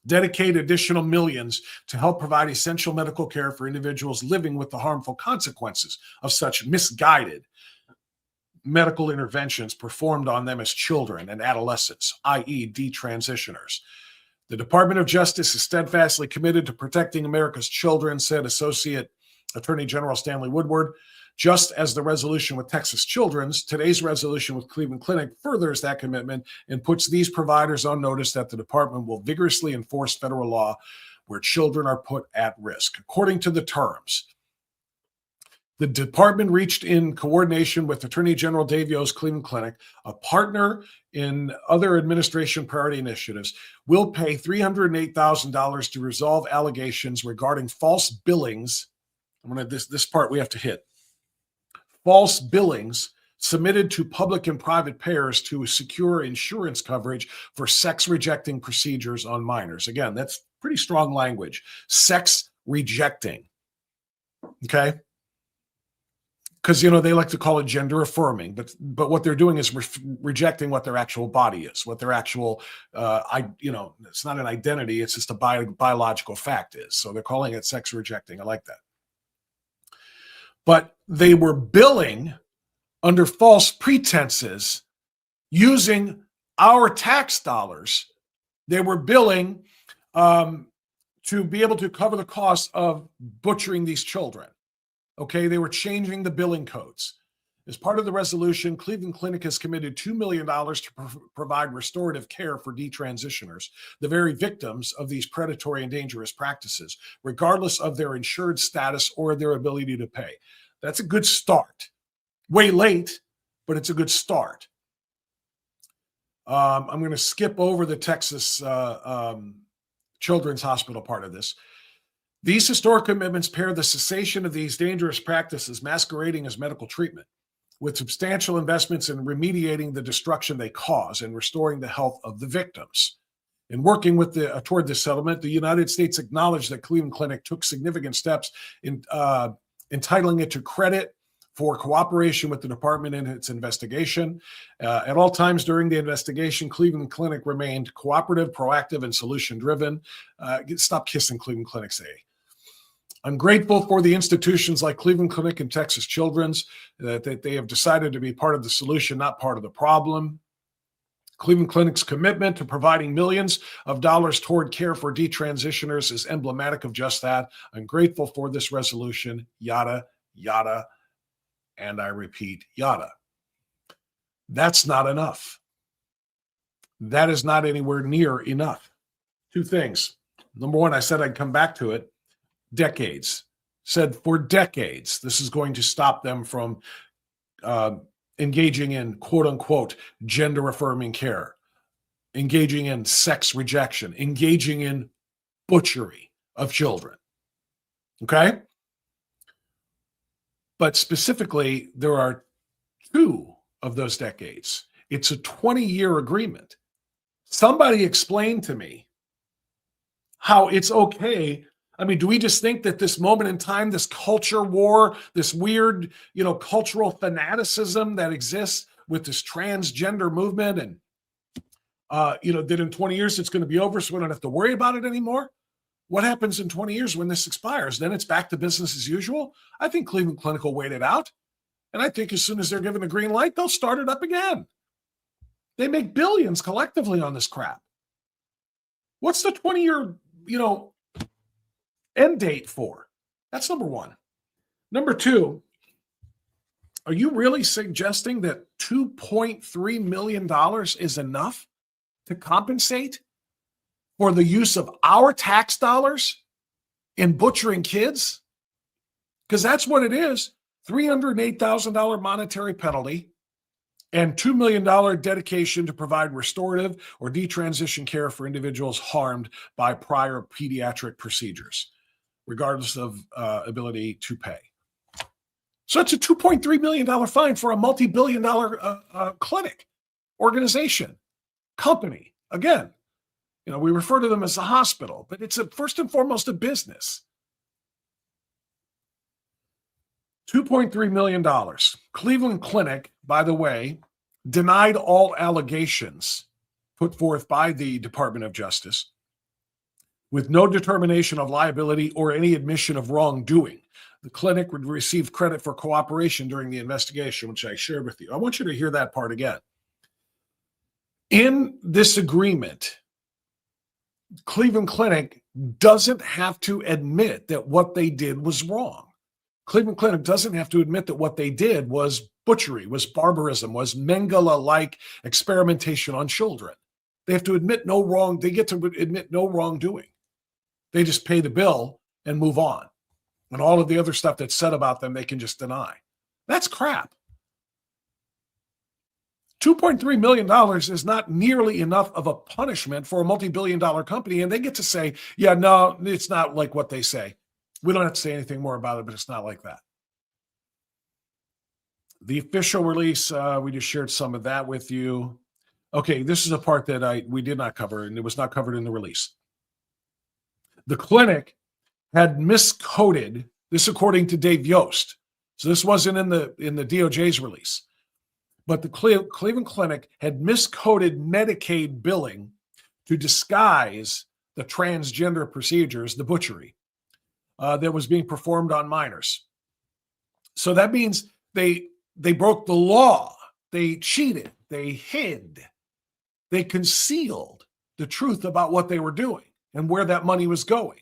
dedicate additional millions to help provide essential medical care for individuals living with the harmful consequences of such misguided medical interventions performed on them as children and adolescents, i.e. detransitioners. The Department of Justice is steadfastly committed to protecting America's children, said Associate Attorney General Stanley Woodward. Just as the resolution with Texas Children's, today's resolution with Cleveland Clinic furthers that commitment and puts these providers on notice that the department will vigorously enforce federal law where children are put at risk. According to the terms, the department reached in coordination with Attorney General Dave Yost, Cleveland Clinic, a partner in other administration priority initiatives, will pay $308,000 to resolve allegations regarding false billings. This part we have to hit. False billings submitted to public and private payers to secure insurance coverage for sex-rejecting procedures on minors. Again, that's pretty strong language. Sex-rejecting. Okay? Because, you know, they like to call it gender affirming, but what they're doing is rejecting what their actual body is, what their actual, it's not an identity, it's just a biological fact is. So they're calling it sex rejecting. I like that. But they were billing under false pretenses using our tax dollars. They were billing to be able to cover the cost of butchering these children. Okay, they were changing the billing codes. As part of the resolution, Cleveland Clinic has committed $2 million to provide restorative care for detransitioners, the very victims of these predatory and dangerous practices, regardless of their insured status or their ability to pay. That's a good start. Way late, but it's a good start. I'm going to skip over the Texas Children's Hospital part of this. These historic commitments pair the cessation of these dangerous practices masquerading as medical treatment with substantial investments in remediating the destruction they cause and restoring the health of the victims. In working with toward this settlement, the United States acknowledged that Cleveland Clinic took significant steps in entitling it to credit for cooperation with the department in its investigation. At all times during the investigation, Cleveland Clinic remained cooperative, proactive, and solution-driven. Stop kissing Cleveland Clinic's A. I'm grateful for the institutions like Cleveland Clinic and Texas Children's that they have decided to be part of the solution, not part of the problem. Cleveland Clinic's commitment to providing millions of dollars toward care for detransitioners is emblematic of just that. I'm grateful for this resolution, yada, yada, and I repeat, yada. That's not enough. That is not anywhere near enough. Two things. Number one, I said I'd come back to it. Decades. Said for decades, this is going to stop them from engaging in quote unquote gender affirming care, engaging in sex rejection, engaging in butchery of children. Okay? But specifically, there are two of those decades. It's a 20-year agreement. Somebody explain to me how it's okay. I mean, do we just think that this moment in time, this culture war, this weird, cultural fanaticism that exists with this transgender movement and, that in 20 years it's going to be over so we don't have to worry about it anymore? What happens in 20 years when this expires? Then it's back to business as usual? I think Cleveland Clinic will wait it out. And I think as soon as they're given a green light, they'll start it up again. They make billions collectively on this crap. What's the 20-year, end date for? That's number one. Number two, are you really suggesting that $2.3 million is enough to compensate for the use of our tax dollars in butchering kids? Because that's what it is. $308,000 monetary penalty and $2 million dedication to provide restorative or detransition care for individuals harmed by prior pediatric procedures, regardless of ability to pay. So it's a $2.3 million fine for a multi-billion-dollar clinic, organization, company. Again, we refer to them as a hospital, but it's first and foremost a business. $2.3 million. Cleveland Clinic, by the way, denied all allegations put forth by the Department of Justice with no determination of liability or any admission of wrongdoing. The clinic would receive credit for cooperation during the investigation, which I shared with you. I want you to hear that part again. In this agreement, Cleveland Clinic doesn't have to admit that what they did was wrong. Cleveland Clinic doesn't have to admit that what they did was butchery, was barbarism, was Mengele-like experimentation on children. They have to admit no wrong. They get to admit no wrongdoing. They just pay the bill and move on. And all of the other stuff that's said about them, they can just deny. That's crap. $2.3 million is not nearly enough of a punishment for a multi-billion-dollar company. And they get to say, yeah, no, it's not like what they say. We don't have to say anything more about it, but it's not like that. The official release, we just shared some of that with you. Okay, this is a part that we did not cover, and it was not covered in the release. The clinic had miscoded, this according to Dave Yost. So this wasn't in the DOJ's release. But the Cleveland Clinic had miscoded Medicaid billing to disguise the transgender procedures, the butchery, that was being performed on minors. So that means they broke the law. They cheated. They hid. They concealed the truth about what they were doing and where that money was going.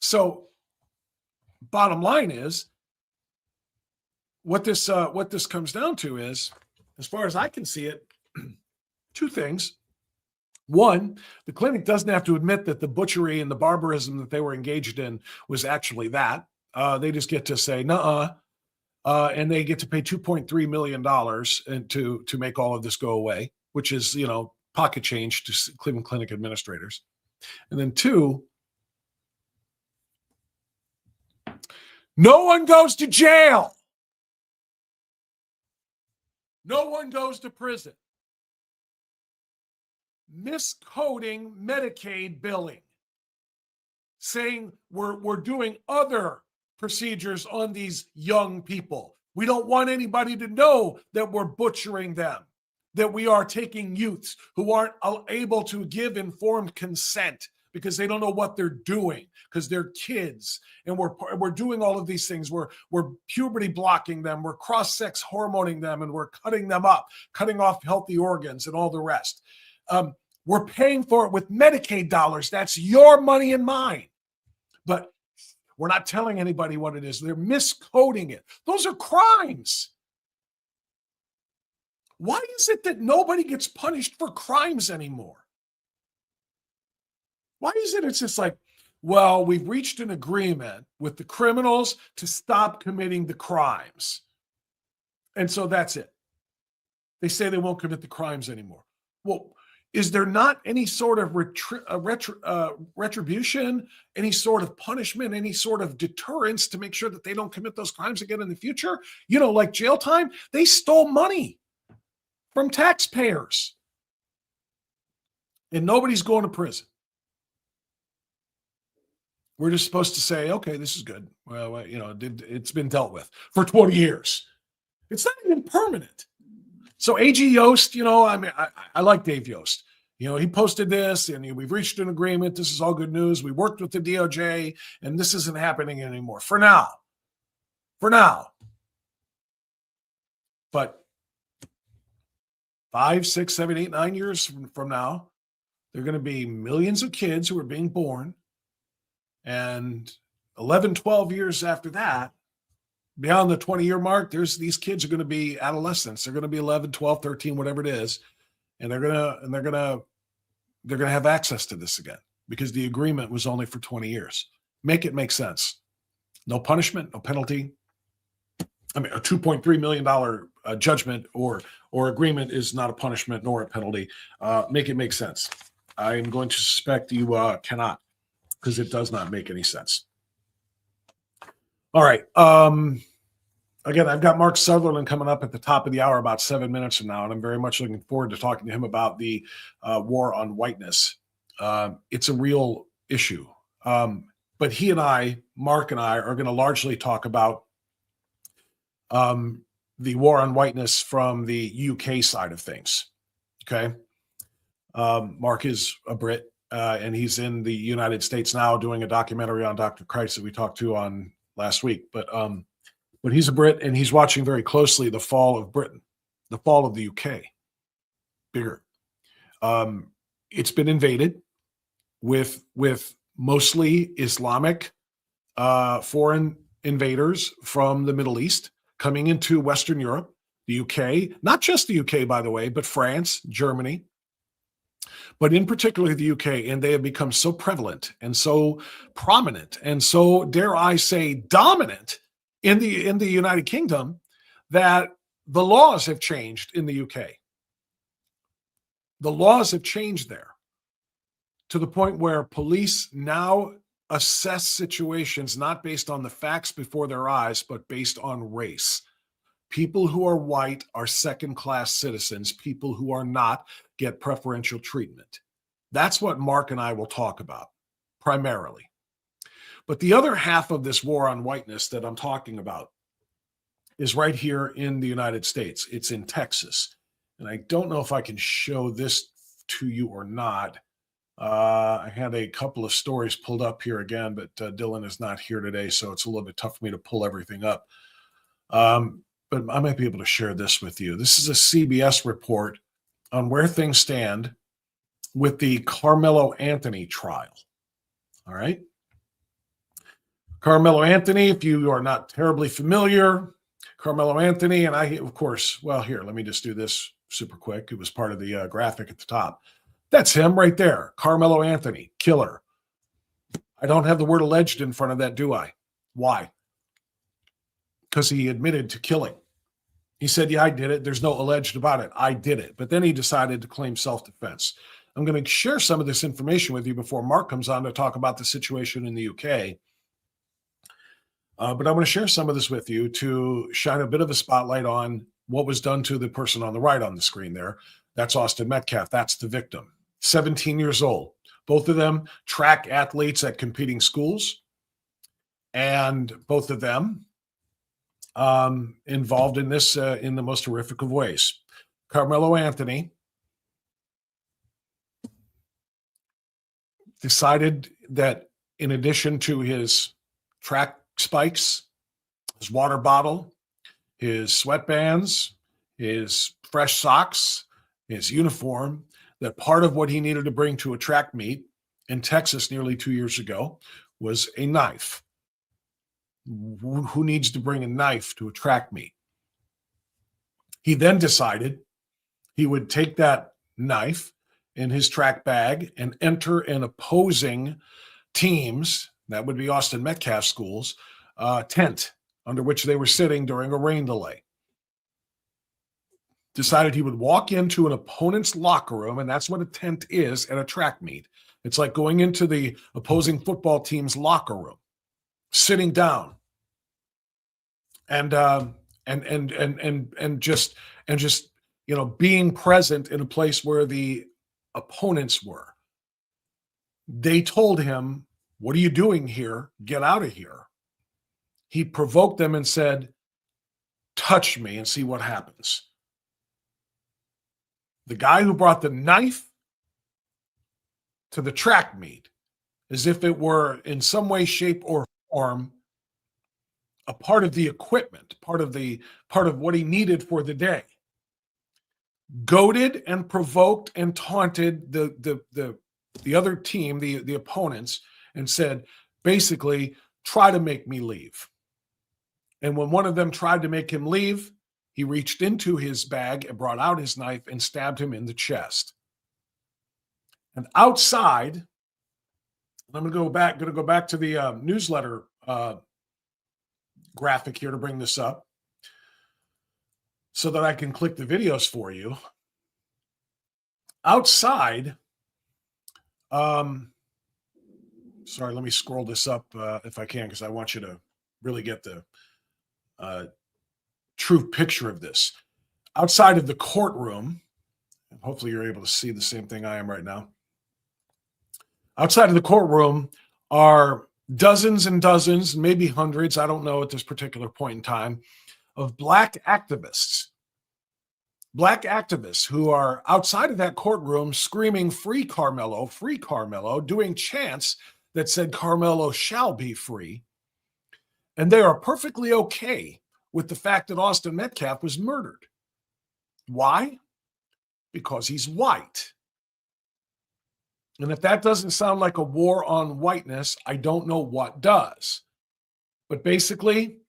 So bottom line is, what this comes down to is, as far as I can see it, two things. One, the clinic doesn't have to admit that the butchery and the barbarism that they were engaged in was actually that. They just get to say, nuh-uh, and they get to pay $2.3 million to make all of this go away, which is, pocket change to Cleveland Clinic administrators. And then 2, no one goes to jail. No one goes to prison. Miscoding Medicaid billing, saying we're doing other procedures on these young people. We don't want anybody to know that we're butchering them, that we are taking youths who aren't able to give informed consent because they don't know what they're doing, because they're kids, and we're doing all of these things. We're puberty blocking them, we're cross-sex hormoning them, and we're cutting them up, cutting off healthy organs and all the rest. We're paying for it with Medicaid dollars. That's your money and mine. But we're not telling anybody what it is. They're miscoding it. Those are crimes. Why is it that nobody gets punished for crimes anymore? Why is it it's just like, well, we've reached an agreement with the criminals to stop committing the crimes. And so that's it. They say they won't commit the crimes anymore. Well, is there not any sort of retribution, any sort of punishment, any sort of deterrence to make sure that they don't commit those crimes again in the future? Like jail time, they stole money from taxpayers. And nobody's going to prison. We're just supposed to say, okay, this is good. Well, it's been dealt with for 20 years. It's not even permanent. So AG Yost, I like Dave Yost. He posted this and we've reached an agreement. This is all good news. We worked with the DOJ and this isn't happening anymore for now. But 5, 6, 7, 8, 9 years from now, there are going to be millions of kids who are being born. And 11, 12 years after that, beyond the 20-year mark, these kids are going to be adolescents. They're going to be 11, 12, 13, whatever it is. And they're going to have access to this again because the agreement was only for 20 years. Make it make sense. No punishment, no penalty. I mean, a $2.3 million judgment or agreement is not a punishment nor a penalty. Make it make sense. I am going to suspect you cannot, because it does not make any sense. All right. Again, I've got Mark Sutherland coming up at the top of the hour, about 7 minutes from now, and I'm very much looking forward to talking to him about the war on whiteness. It's a real issue. But he and I, Mark and I, are going to largely talk about the war on whiteness from the UK side of things. Okay. Mark is a Brit, and he's in the United States now doing a documentary on Dr. Christ that we talked to on last week. But he's a Brit, and he's watching very closely the fall of Britain, the fall of the UK. Bigger. It's been invaded with mostly Islamic foreign invaders from the Middle East coming into Western Europe, the UK, not just the UK, by the way, but France, Germany, but in particular the UK. And they have become so prevalent and so prominent and so, dare I say, dominant in the United Kingdom that the laws have changed in the UK. The laws have changed there to the point where police now assess situations not based on the facts before their eyes, but based on race. People who are white are second-class citizens. People who are not get preferential treatment. That's what Mark and I will talk about primarily. But the other half of this war on whiteness that I'm talking about is right here in the United States. It's in Texas. And I don't know if I can show this to you or not. I had a couple of stories pulled up here again, but Dylan is not here today, so it's a little bit tough for me to pull everything up. But I might be able to share this with you. This is a CBS report on where things stand with the Carmelo Anthony trial. All right. Carmelo Anthony, if you are not terribly familiar, Carmelo Anthony, and I, of course, well, here, let me just do this super quick. It was part of the graphic at the top. That's him right there. Carmelo Anthony, killer. I don't have the word alleged in front of that, do I? Why? Because he admitted to killing. He said, yeah, I did it. There's no alleged about it. I did it. But then he decided to claim self-defense. I'm going to share some of this information with you before Mark comes on to talk about the situation in the UK. But I want to share some of this with you to shine a bit of a spotlight on what was done to the person on the right on the screen there. That's Austin Metcalf. That's the victim. 17 years old. Both of them track athletes at competing schools. And both of them involved in this in the most horrific of ways. Carmelo Anthony decided that in addition to his track spikes, his water bottle, his sweatbands, his fresh socks, his uniform, that part of what he needed to bring to a track meet in Texas nearly 2 years ago was a knife. Who needs to bring a knife to a track meet? He then decided he would take that knife in his track bag and enter an opposing team's, that would be Austin Metcalf School's, tent under which they were sitting during a rain delay. Decided he would walk into an opponent's locker room, and that's what a tent is at a track meet. It's like going into the opposing football team's locker room, sitting down, and just being present in a place where the opponents were. They told him, "What are you doing here? Get out of here." He provoked them and said, "Touch me and see what happens." The guy who brought the knife to the track meet, as if it were in some way, shape, or form a part of the equipment, part of what he needed for the day, goaded and provoked and taunted the other team, the opponents, and said, basically, try to make me leave. And when one of them tried to make him leave, he reached into his bag and brought out his knife and stabbed him in the chest. And outside, I'm going to go back to the newsletter graphic here to bring this up so that I can click the videos for you. Outside, sorry, let me scroll this up if I can, because I want you to really get the true picture of this. Outside of the courtroom, and hopefully you're able to see the same thing I am right now. Outside of the courtroom are dozens and dozens, maybe hundreds, I don't know at this particular point in time, of black activists who are outside of that courtroom screaming, "Free Carmelo, free Carmelo," doing chants that said Carmelo shall be free. And they are perfectly okay with the fact that Austin Metcalf was murdered. Why? Because he's white. And if that doesn't sound like a war on whiteness, I don't know what does. But basically,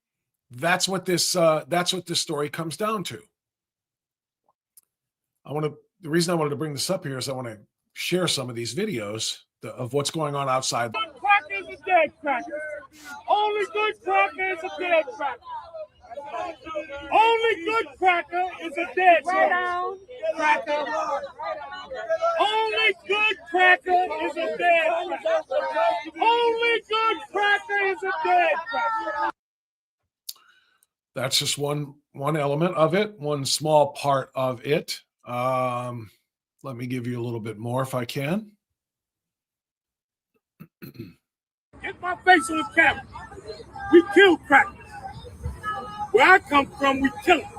that's what this story comes down to. The reason I wanted to bring this up here is I want to share some of these videos of what's going on outside. Good cracker is a dead cracker. Only good cracker is a dead cracker. Only good cracker is a dead cracker. Only good cracker is a dead cracker. Only good cracker is a dead cracker. That's just one element of it, one small part of it. Let me give you a little bit more if I can. Get my face on the camera. We kill crackers. Where I come from, we kill them.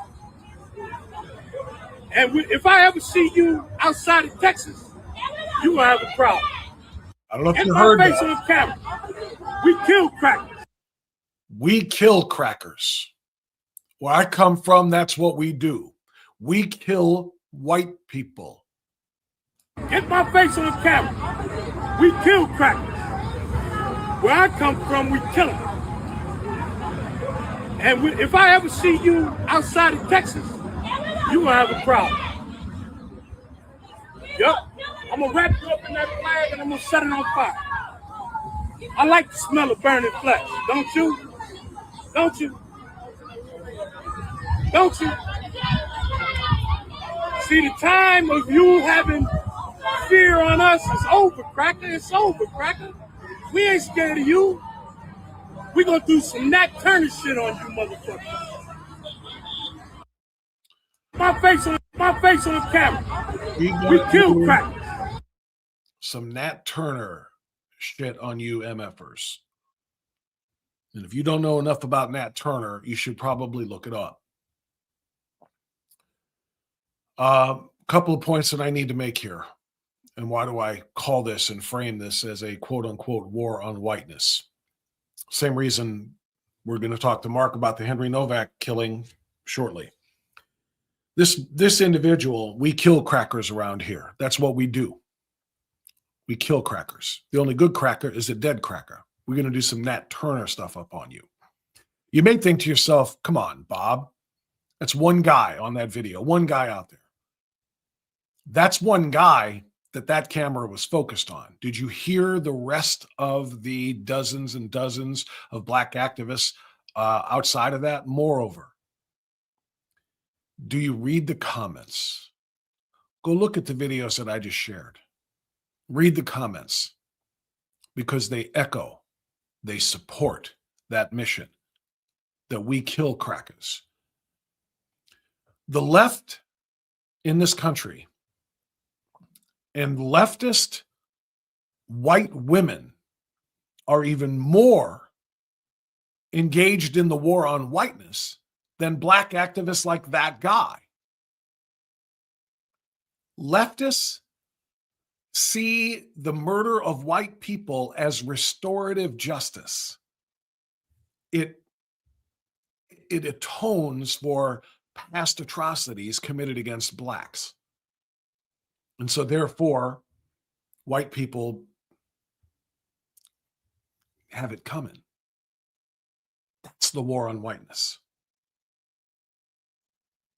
And if I ever see you outside of Texas, you will have a problem. I don't know if Get you my heard face that. on the camera. We kill crackers. We kill crackers. Where I come from, that's what we do. We kill white people. Get my face on the camera. We kill crackers. Where I come from, we kill them. And if I ever see you outside of Texas, you will have a problem. Yep. I'm going to wrap you up in that flag and I'm going to set it on fire. I like the smell of burning flesh. Don't you? Don't you? Don't you? See, the time of you having fear on us is over, Cracker. It's over, Cracker. We ain't scared of you. We gonna do some Nat Turner shit on you, motherfucker. My face on the camera. We killed Cracker. Some Nat Turner shit on you MFers. And if you don't know enough about Nat Turner, you should probably look it up. Couple of points that I need to make here. And why do I call this and frame this as a quote unquote war on whiteness? Same reason we're going to talk to Mark about the Henry Novak killing shortly. This individual, we kill crackers around here. That's what we do. We kill crackers. The only good cracker is a dead cracker. We're going to do some Nat Turner stuff up on you. You may think to yourself, come on, Bob. That's one guy on that video, one guy out there. That's one guy that camera was focused on. Did you hear the rest of the dozens and dozens of black activists outside of that? Moreover, do you read the comments? Go look at the videos that I just shared. Read the comments because they echo, they support that mission that we kill crackers. The left in this country and leftist white women are even more engaged in the war on whiteness than black activists like that guy. Leftists see the murder of white people as restorative justice. It atones for past atrocities committed against blacks. And so therefore, white people have it coming. That's the war on whiteness.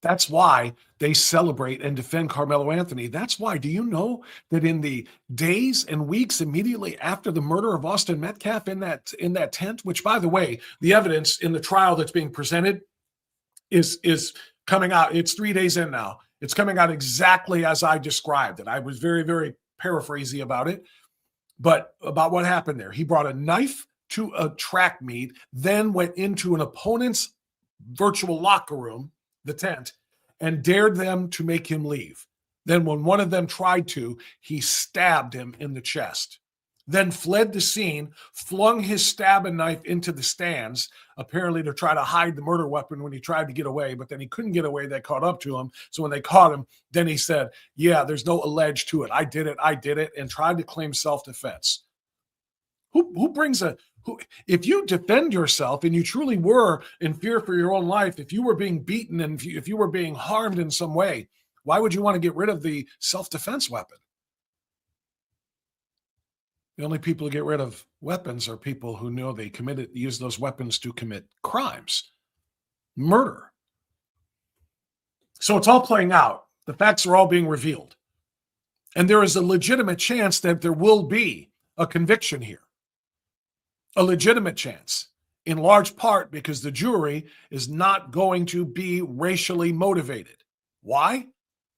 That's why they celebrate and defend Carmelo Anthony. That's why, do you know that in the days and weeks immediately after the murder of Austin Metcalf in that tent, which by the way, the evidence in the trial that's being presented is coming out. It's 3 days in now. It's coming out exactly as I described it. I was very, very paraphrasing about it, but about what happened there. He brought a knife to a track meet, then went into an opponent's virtual locker room, the tent, and dared them to make him leave. Then when one of them tried to, he stabbed him in the chest, then fled the scene, flung his stabbing knife into the stands, apparently to try to hide the murder weapon when he tried to get away, but then he couldn't get away. They caught up to him. So when they caught him, then he said, yeah, there's no alleged to it. I did it, and tried to claim self-defense. If you defend yourself and you truly were in fear for your own life, if you were being beaten and if you were being harmed in some way, why would you want to get rid of the self-defense weapon? The only people who get rid of weapons are people who know they use those weapons to commit crimes, murder. So it's all playing out. The facts are all being revealed. And there is a legitimate chance that there will be a conviction here. A legitimate chance, in large part because the jury is not going to be racially motivated. Why?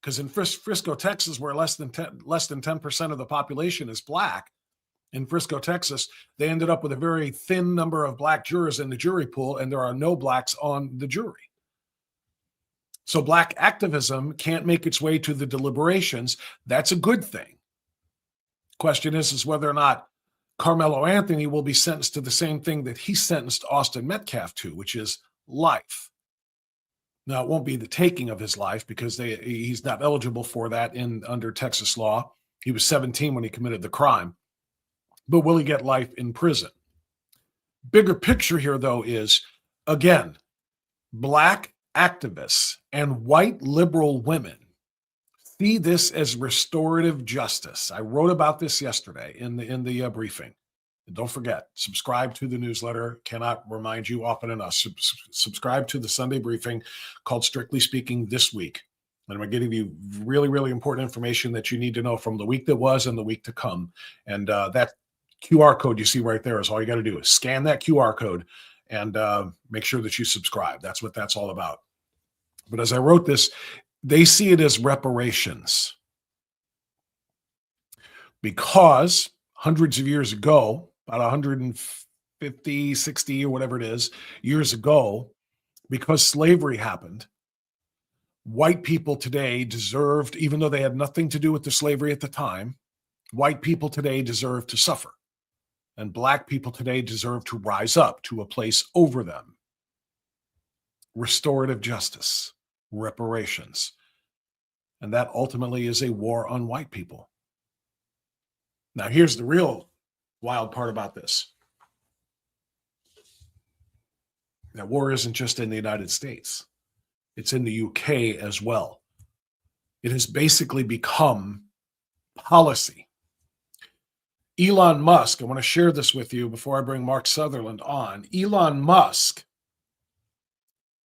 Because in Frisco, Texas, where less than 10% of the population is black, in Frisco, Texas, they ended up with a very thin number of black jurors in the jury pool, and there are no blacks on the jury. So black activism can't make its way to the deliberations. That's a good thing. Question is whether or not Carmelo Anthony will be sentenced to the same thing that he sentenced Austin Metcalf to, which is life. Now, it won't be the taking of his life because he's not eligible for that under Texas law. He was 17 when he committed the crime. But will he get life in prison? Bigger picture here, though, is, again, black activists and white liberal women see this as restorative justice. I wrote about this yesterday in the briefing. And don't forget, subscribe to the newsletter. Cannot remind you often enough. Subscribe to the Sunday briefing called Strictly Speaking This Week. And I'm going to give you really, really important information that you need to know from the week that was and the week to come. And that QR code you see right there is all you got to do is scan that QR code and make sure that you subscribe. That's what that's all about. But as I wrote this, They see it as reparations because hundreds of years ago, about 150, 60 or whatever it is, years ago, because slavery happened, white people today deserved, even though they had nothing to do with the slavery at the time, white people today deserve to suffer. And black people today deserve to rise up to a place over them. Restorative justice, reparations. And that ultimately is a war on white people. Now, here's the real wild part about this. That war isn't just in the United States. It's in the UK as well. It has basically become policy. Elon Musk, I want to share this with you before I bring Mark Sutherland on. Elon Musk,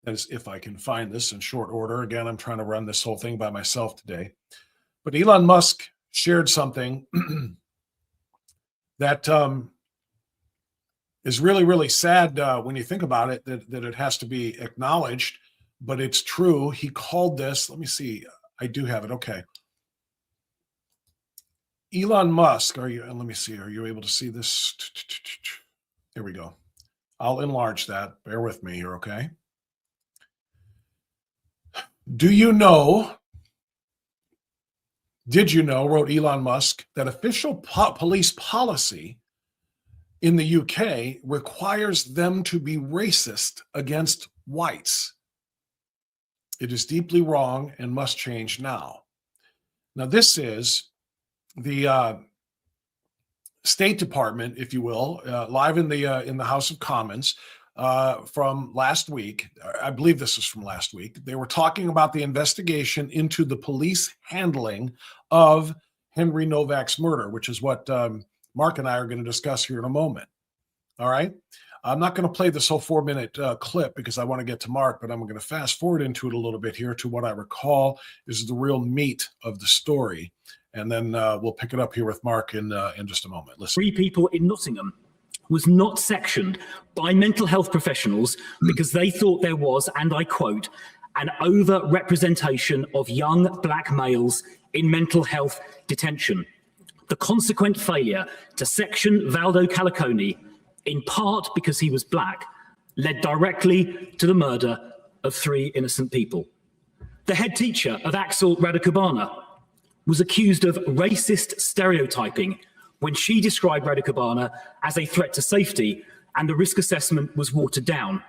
as if I can find this in short order. Again, I'm trying to run this whole thing by myself today. But Elon Musk shared something that is really, really sad when you think about it, that it has to be acknowledged, but it's true. He called this, let me see, I do have it, okay. Elon Musk, let me see, are you able to see this? Here we go. I'll enlarge that. Bear with me here, okay? Did you know, wrote Elon Musk, that official police policy in the UK requires them to be racist against whites? It is deeply wrong and must change now. Now, this is the State Department, if you will, live in the House of Commons from last week. I believe this is from last week. They were talking about the investigation into the police handling of Henry Novak's murder, which is what Mark and I are going to discuss here in a moment. All right. I'm not going to play this whole 4-minute clip because I want to get to Mark, but I'm going to fast forward into it a little bit here to what I recall is the real meat of the story. And then we'll pick it up here with Mark in just a moment. Listen. 3 people in Nottingham was not sectioned by mental health professionals because they thought there was, and I quote, an over-representation of young black males in mental health detention. The consequent failure to section Valdo Calicone, in part because he was black, led directly to the murder of 3 innocent people. The head teacher of Axel Radicubana was accused of racist stereotyping when she described Radicubana as a threat to safety, and the risk assessment was watered down.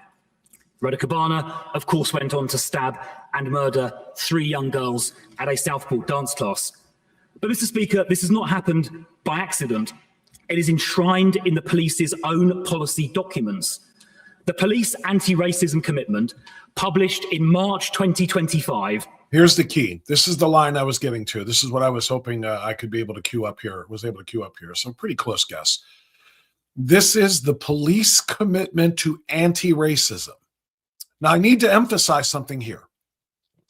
Radicubana, of course, went on to stab and murder 3 young girls at a Southport dance class. But, Mr. Speaker, this has not happened by accident. It is enshrined in the police's own policy documents. The police anti-racism commitment, published in March 2025. Here's the key. This is the line I was getting to. This is what I was hoping I could be able to queue up here, So pretty close guess. This is the police commitment to anti-racism. Now, I need to emphasize something here.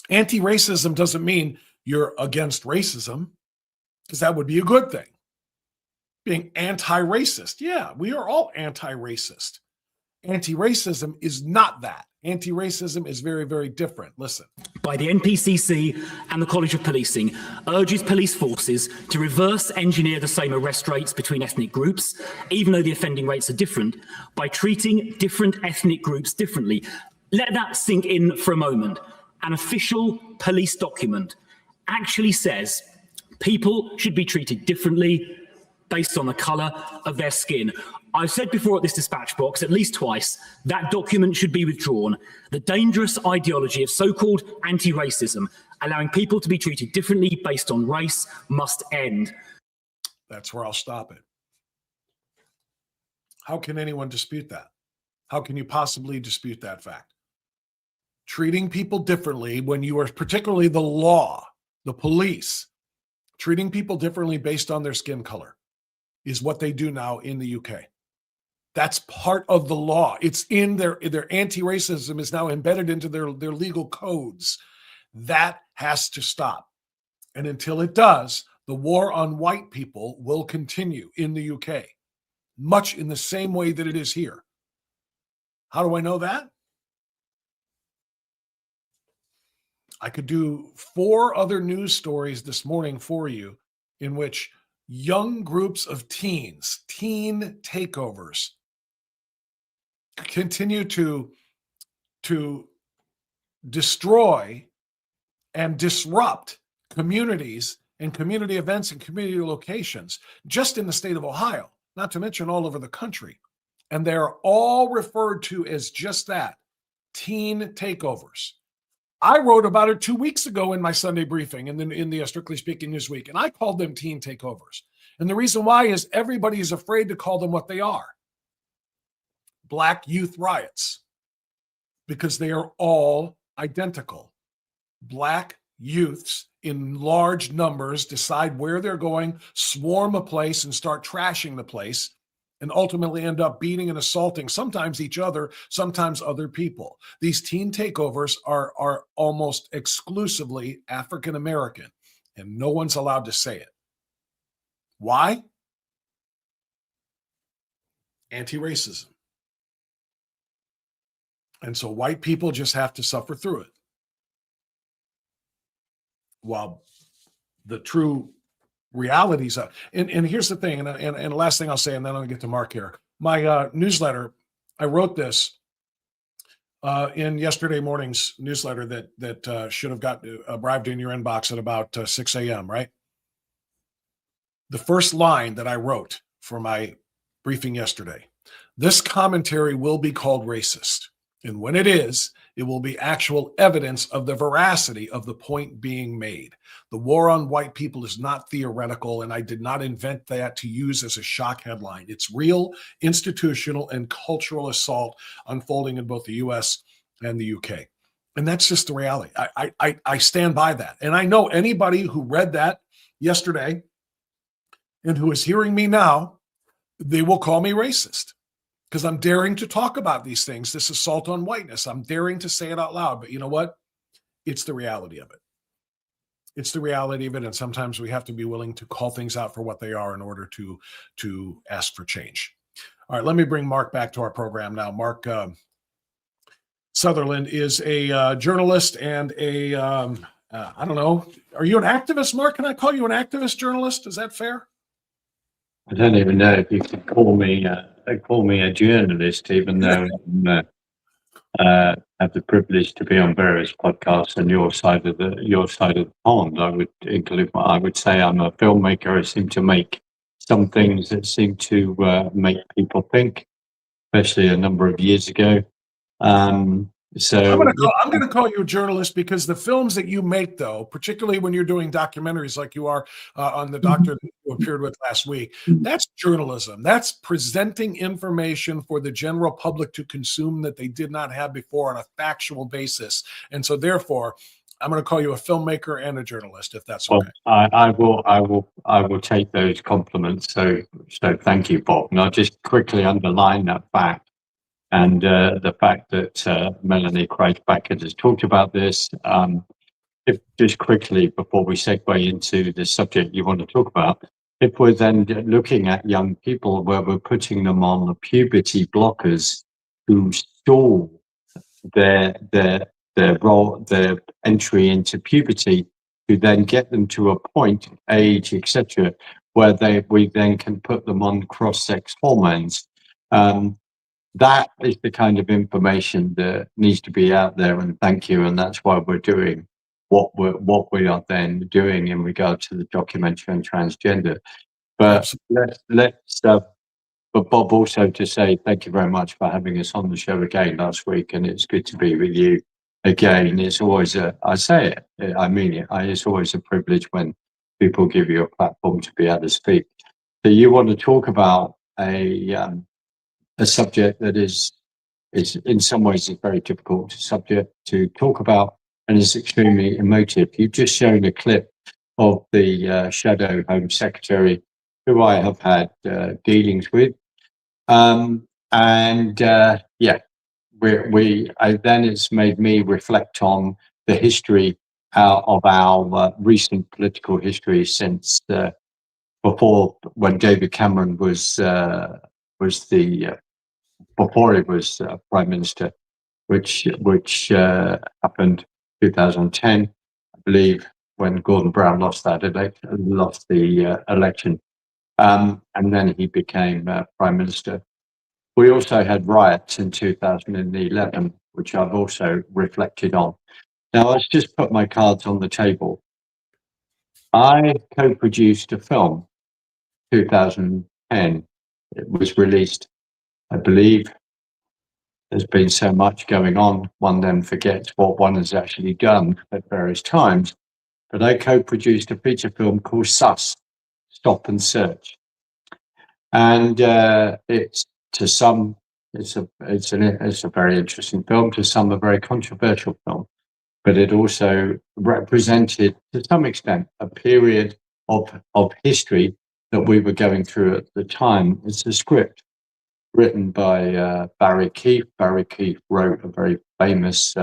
Anti-racism doesn't mean you're against racism, because that would be a good thing. Being anti-racist. Yeah, we are all anti-racist. Anti-racism is not that. Anti-racism is very, very different. Listen. By the NPCC and the College of Policing urges police forces to reverse engineer the same arrest rates between ethnic groups, even though the offending rates are different, by treating different ethnic groups differently. Let that sink in for a moment. An official police document actually says people should be treated differently based on the colour of their skin. I've said before at this dispatch box at least twice, that document should be withdrawn. The dangerous ideology of so-called anti-racism, allowing people to be treated differently based on race, must end. That's where I'll stop it. How can anyone dispute that? How can you possibly dispute that fact? Treating people differently when you are, particularly the law, the police, treating people differently based on their skin color is what they do now in the UK. That's part of the law. It's in their anti-racism is now embedded into their legal codes. That has to stop. And until it does, the war on white people will continue in the UK, much in the same way that it is here. How do I know that? I could do 4 other news stories this morning for you in which young groups of teens, teen takeovers, continue to destroy and disrupt communities and community events and community locations just in the state of Ohio, not to mention all over the country. And they're all referred to as just that, teen takeovers. I wrote about it 2 weeks ago in my Sunday briefing and then in the Strictly Speaking Newsweek, and I called them teen takeovers. And the reason why is everybody is afraid to call them what they are. Black youth riots, because they are all identical. Black youths in large numbers decide where they're going, swarm a place and start trashing the place, and ultimately end up beating and assaulting sometimes each other, sometimes other people. These teen takeovers are almost exclusively African American, and no one's allowed to say it. Why? Anti-racism. And so white people just have to suffer through it. While the true realities of, and here's the thing, and the last thing I'll say, and then I'll get to Mark here. My newsletter, I wrote this in yesterday morning's newsletter that should have arrived in your inbox at about 6 a.m., right? The first line that I wrote for my briefing yesterday, this commentary will be called racist. And when it is, it will be actual evidence of the veracity of the point being made. The war on white people is not theoretical, and I did not invent that to use as a shock headline. It's real institutional and cultural assault unfolding in both the U.S. and the U.K. And that's just the reality. I stand by that. And I know anybody who read that yesterday and who is hearing me now, they will call me racist. Because I'm daring to talk about these things, this assault on whiteness. I'm daring to say it out loud. But you know what? It's the reality of it. It's the reality of it. And sometimes we have to be willing to call things out for what they are in order to ask for change. All right, let me bring Mark back to our program now. Mark Sutherland is a journalist and a, I don't know, are you an activist, Mark? Can I call you an activist journalist? Is that fair? I don't even know if you could call me a journalist, even though I have the privilege to be on various podcasts on your side of the pond. I would say I'm a filmmaker. I seem to make some things that seem to make people think, especially a number of years ago. So I'm going to call you a journalist because the films that you make, though, particularly when you're doing documentaries like you are on the doctor that you appeared with last week, that's journalism. That's presenting information for the general public to consume that they did not have before on a factual basis. And so, therefore, I'm going to call you a filmmaker and a journalist, if that's okay. Well, I will take those compliments. So thank you, Bob. And I'll just quickly underline that fact. And the fact that Melanie Craig-Beckett has talked about this. If just quickly, before we segue into the subject you want to talk about, if we're then looking at young people where we're putting them on the puberty blockers who stall their entry into puberty, to then get them to a point, age, etc., where we then can put them on cross-sex hormones. That is the kind of information that needs to be out there, and thank you. And that's why we're doing what we are then doing in regard to the documentary on transgender. But but Bob, also to say thank you very much for having us on the show again last week, and it's good to be with you again. It's always I mean it. It's always a privilege when people give you a platform to be able to speak. So you want to talk about a subject that is in some ways is very difficult subject to talk about and is extremely emotive. You've just shown a clip of the Shadow Home Secretary, who I have had dealings with, then it's made me reflect on the history of our recent political history since before, when David Cameron was before he was Prime Minister, which happened 2010, I believe, when Gordon Brown lost the election, and then he became Prime Minister. We also had riots in 2011, which I've also reflected on. Now, let's just put my cards on the table. I co-produced a film, 2010. It was released, I believe. There's been so much going on, one then forgets what one has actually done at various times. But I co-produced a feature film called SUS, Stop and Search. And it's to some, it's a very interesting film, to some a very controversial film, but it also represented to some extent a period of history that we were going through at the time. It's a script written by Barry Keefe. Barry Keefe wrote a very famous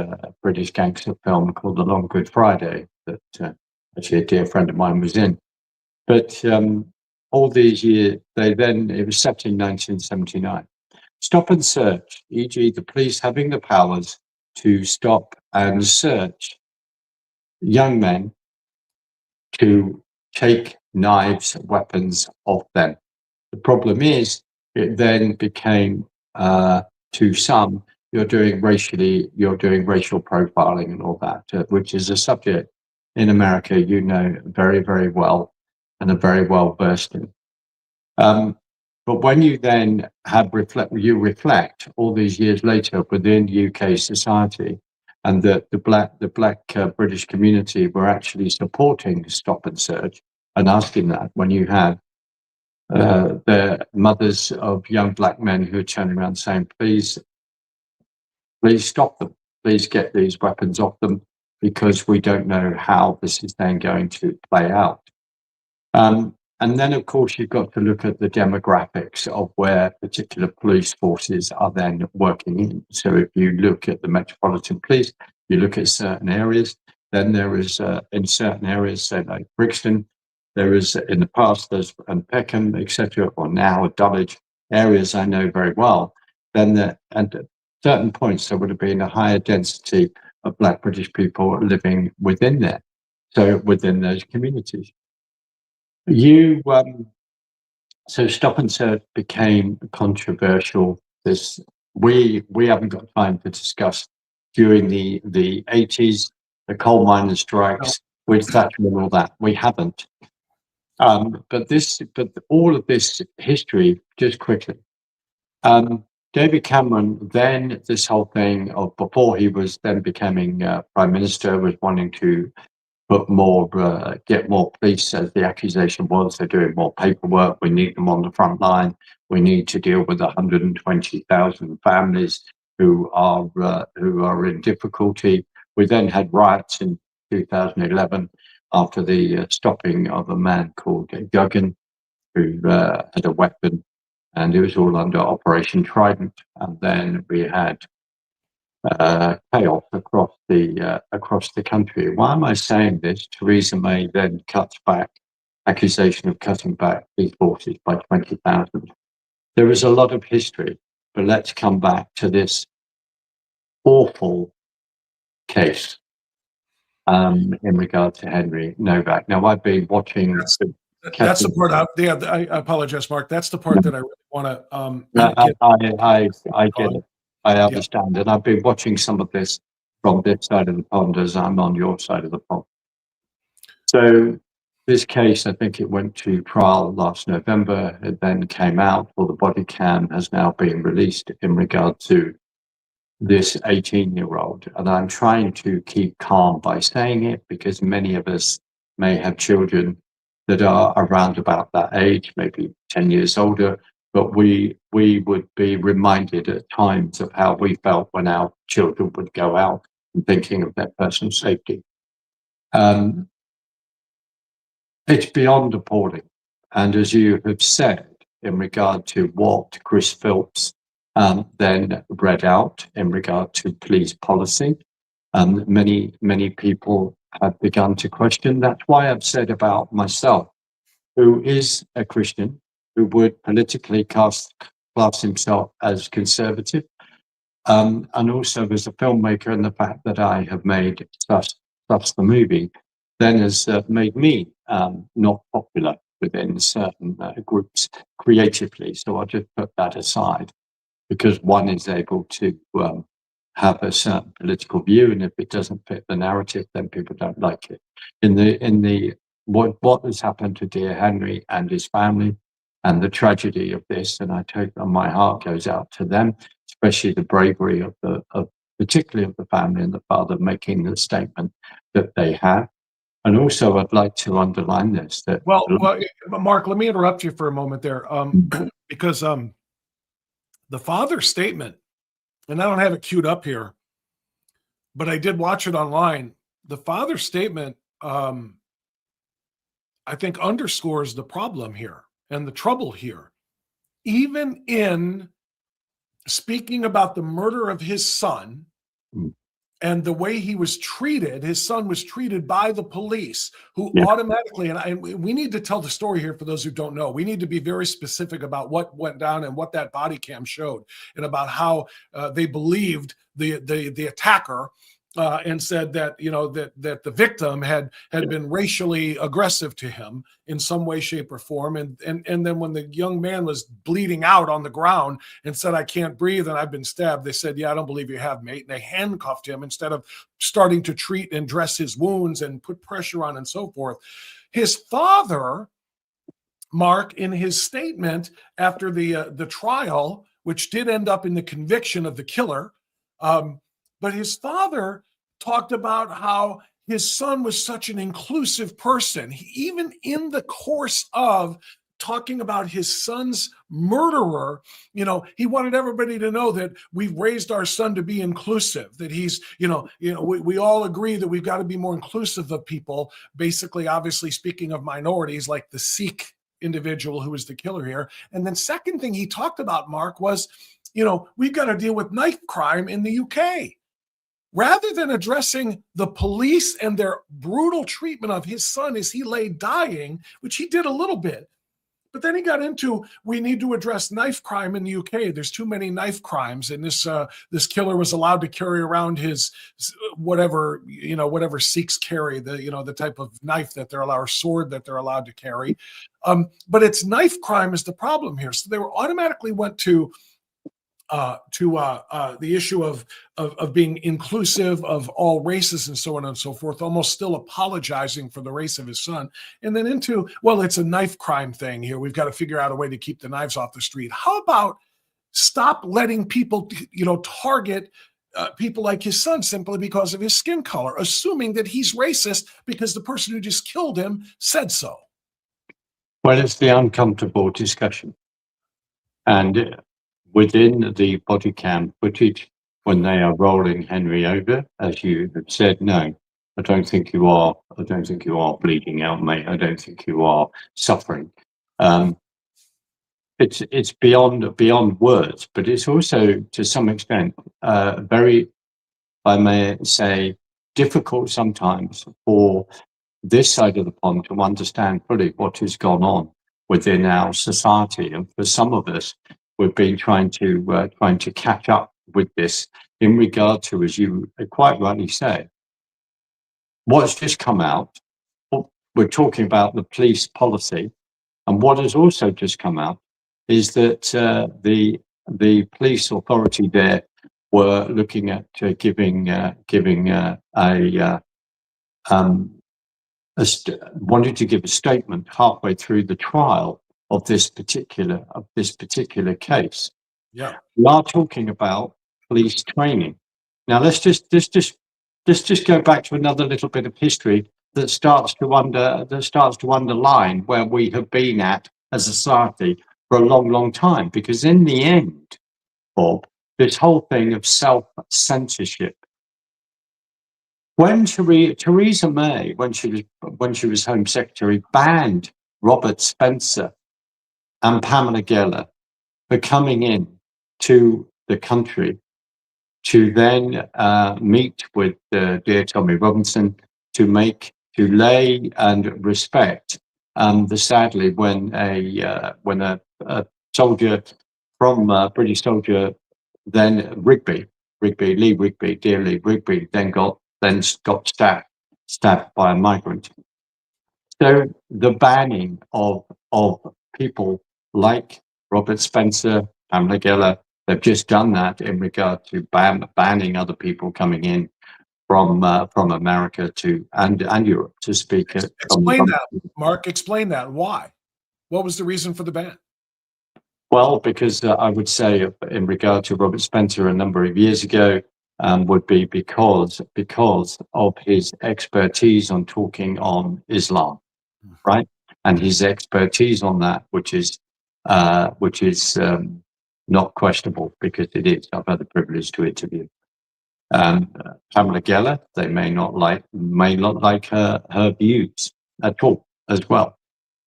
British gangster film called The Long Good Friday that actually a dear friend of mine was in. But all these years, it was set in 1979. Stop and search, e.g. the police having the powers to stop and search young men to take knives, weapons off them. The problem is, it then became, to some, you're doing racial profiling and all that, which is a subject in America you know very, very well and are very well versed in. But when you then reflect all these years later within UK society, and that the black British community were actually supporting stop and search and asking that, when you have the mothers of young black men who are turning around saying, please stop them, please get these weapons off them, because we don't know how this is then going to play out. And then, of course, you've got to look at the demographics of where particular police forces are then working in. So if you look at the Metropolitan Police, you look at certain areas, then there is, in certain areas, say like Brixton, there is in the past, there's and Peckham, etc., or now Dulwich, areas I know very well, then at certain points there would have been a higher density of Black British people living within there, so within those communities. So stop and search became controversial. We haven't got time to discuss during the 80s, the coal miners' strikes with Thatcher and all that. We haven't. But all of this history, just quickly. David Cameron, then this whole thing of before he was then becoming Prime Minister, was wanting to put more, get more police, as the accusation was. They're doing more paperwork. We need them on the front line. We need to deal with 120,000 families who are in difficulty. We then had riots in 2011 after the stopping of a man called Guggen, who had a weapon, and it was all under Operation Trident. And then we had chaos across the country. Why am I saying this? Theresa May then cuts back, accusation of cutting back these forces by 20,000. There is a lot of history, but let's come back to this awful case in regard to Henry Novak. Now, I've been watching. That's the part. I apologize, Mark. That's the part that I really want to. I get it. I understand, and I've been watching some of this from this side of the pond as I'm on your side of the pond. So this case, I think it went to trial last November. It then came out, or the body cam has now been released in regard to this 18-year-old. And I'm trying to keep calm by saying it, because many of us may have children that are around about that age, maybe 10 years older. But we would be reminded at times of how we felt when our children would go out and thinking of their personal safety. It's beyond appalling. And as you have said, in regard to what Chris Philps then read out in regard to police policy, many people have begun to question. That's why I've said about myself, who is a Christian, who would politically class himself as conservative. and also as a filmmaker, and the fact that I have made such the movie, then has made me not popular within certain groups creatively. So I'll just put that aside, because one is able to have a certain political view, and if it doesn't fit the narrative, then people don't like it. In the what has happened to dear Henry and his family, and the tragedy of this, and my heart goes out to them, especially the bravery of particularly of the family and the father making the statement that they have. And also, I'd like to underline this, that well, Mark, let me interrupt you for a moment there, because the father's statement, and I don't have it queued up here, but I did watch it online. The father's statement, I think, underscores the problem here and the trouble here. Even in speaking about the murder of his son and the way he was treated, his son was treated by the police, who automatically, and we need to tell the story here for those who don't know. We need to be very specific about what went down and what that body cam showed, and about how they believed the attacker, and said that, you know, that the victim had been racially aggressive to him in some way, shape, or form. And then when the young man was bleeding out on the ground and said, "I can't breathe and I've been stabbed," they said, "Yeah, I don't believe you have, mate." And they handcuffed him instead of starting to treat and dress his wounds and put pressure on and so forth. His father, Mark, in his statement after the trial, which did end up in the conviction of the killer, but his father talked about how his son was such an inclusive person. Even in the course of talking about his son's murderer, you know, he wanted everybody to know that we've raised our son to be inclusive, that he's, we all agree that we've got to be more inclusive of people, basically, obviously speaking of minorities, like the Sikh individual who was the killer here. And then second thing he talked about, Mark, was, we've got to deal with knife crime in the UK. Rather than addressing the police and their brutal treatment of his son as he lay dying, which he did a little bit, but then he got into, we need to address knife crime in the UK. There's too many knife crimes, and this killer was allowed to carry around his whatever Sikhs carry, the type of knife that they're allowed, or sword that they're allowed to carry. But it's knife crime is the problem here. So they were automatically went to the issue of being inclusive of all races and so on and so forth, almost still apologizing for the race of his son, and then into, well, it's a knife crime thing here. We've got to figure out a way to keep the knives off the street. How about stop letting people, target people like his son simply because of his skin color, assuming that he's racist because the person who just killed him said so? Well, it's the uncomfortable discussion. And within the body cam footage, when they are rolling Henry over, as you have said, no, I don't think you are. I don't think you are bleeding out, mate. I don't think you are suffering. It's beyond words, but it's also, to some extent, very, I may say, difficult sometimes for this side of the pond to understand fully what has gone on within our society. And for some of us, we've been trying to catch up with this in regard to, as you quite rightly say, what's just come out. We're talking about the police policy, and what has also just come out is that the police authority there were looking at wanted to give a statement halfway through the trial of this particular case. Yeah, we are talking about police training. Now let's just go back to another little bit of history that starts to underline where we have been at as a society for a long time. Because in the end, Bob, this whole thing of self-censorship. When Theresa May, when she was Home Secretary, banned Robert Spencer and Pamela Geller for coming in to the country to then meet with dear Tommy Robinson to lay and respect sadly when a soldier from British soldier, then Rigby, Rigby, Lee Rigby, dear Lee Rigby, then got stabbed by a migrant. So the banning of people like Robert Spencer, Pamela Geller, they've just done that in regard to banning other people coming in from America and Europe to speak. Explain that, Mark. Explain that. Why? What was the reason for the ban? Well, because I would say in regard to Robert Spencer a number of years ago, would be because of his expertise on talking on Islam, right? And his expertise on that, which is not questionable, because it is. I've had the privilege to interview Pamela Geller. They may not like her views at all as well.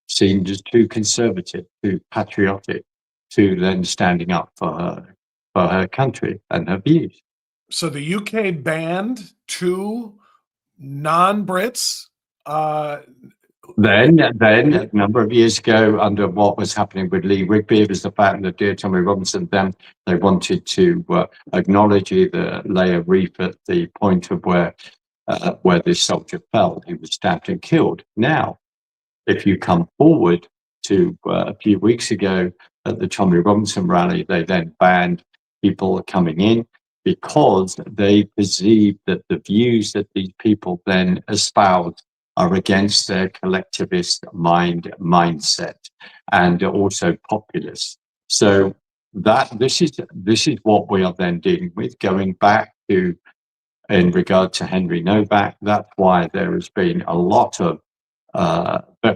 Seemed as too conservative, too patriotic, to then standing up for her country and her views. So the UK banned 2 non-Brits. Then a number of years ago, under what was happening with Lee Rigby, it was the fact that dear Tommy Robinson, then they wanted to acknowledge, either lay a wreath at the point of where this soldier fell. He was stabbed and killed. Now, if you come forward to a few weeks ago at the Tommy Robinson rally, they then banned people coming in because they perceived that the views that these people then espouse are against their collectivist mindset and also populist. So this is what we are then dealing with. Going back to, in regard to Henry Novak, that's why there has been a lot of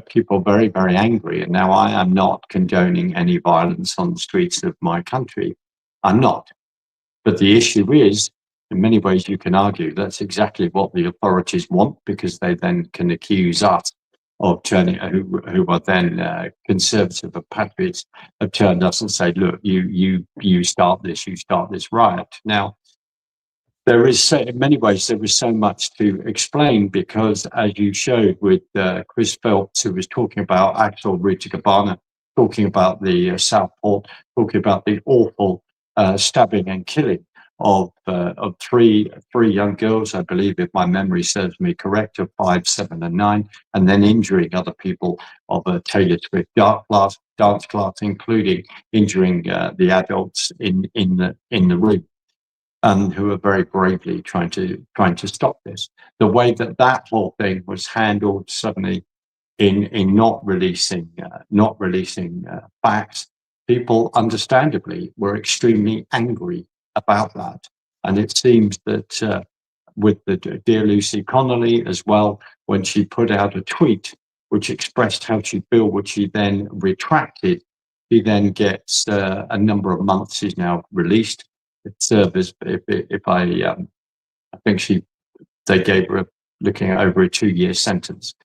people very, very angry. And now I am not condoning any violence on the streets of my country. I'm not. But the issue is, in many ways, you can argue that's exactly what the authorities want, because they then can accuse us of turning, who are then conservative or patriots, have turned us and say, look, you start this riot. Now, there is, in many ways, there is so much to explain, because as you showed with Chris Phelps, who was talking about Axel Rutagabana, talking about the Southport, talking about the awful stabbing and killing of three young girls, I believe, if my memory serves me correct, of 5, 7, and 9, and then injuring other people of a Taylor Swift dance class, including injuring the adults in the room. Who are very bravely trying to stop this. The way that whole thing was handled suddenly in not releasing facts, people understandably were extremely angry about that. And it seems that with the dear Lucy Connolly as well, when she put out a tweet which expressed how she felt, which she then retracted, she then gets a number of months. She's now released. It served as, I think they gave her looking at over a 2-year sentence.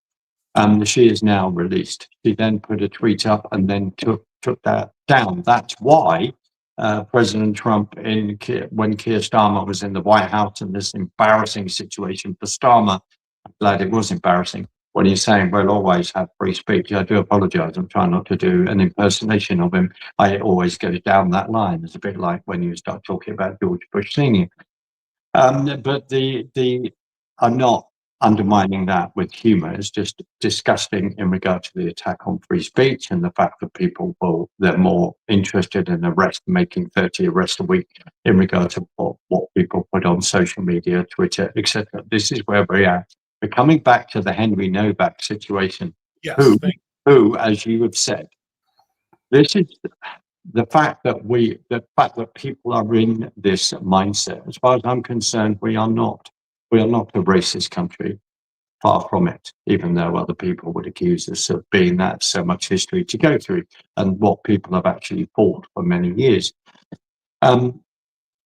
She is now released. She then put a tweet up and then took that down. That's why President Trump, when Keir Starmer was in the White House in this embarrassing situation for Starmer, I'm glad it was embarrassing, when he's saying we'll always have free speech. I do apologize. I'm trying not to do an impersonation of him. I always go down that line. It's a bit like when you start talking about George Bush Sr. But I'm not undermining that with humor. It's just disgusting in regard to the attack on free speech and the fact that they're more interested in making 30 arrests a week in regard to what people put on social media, Twitter, etc. This is where we're at. But coming back to the Henry Novak situation, yes, who, as you have said, this is the fact that people are in this mindset. As far as I'm concerned, we are not a racist country, far from it, even though other people would accuse us of being that. So much history to go through, and what people have actually fought for many years.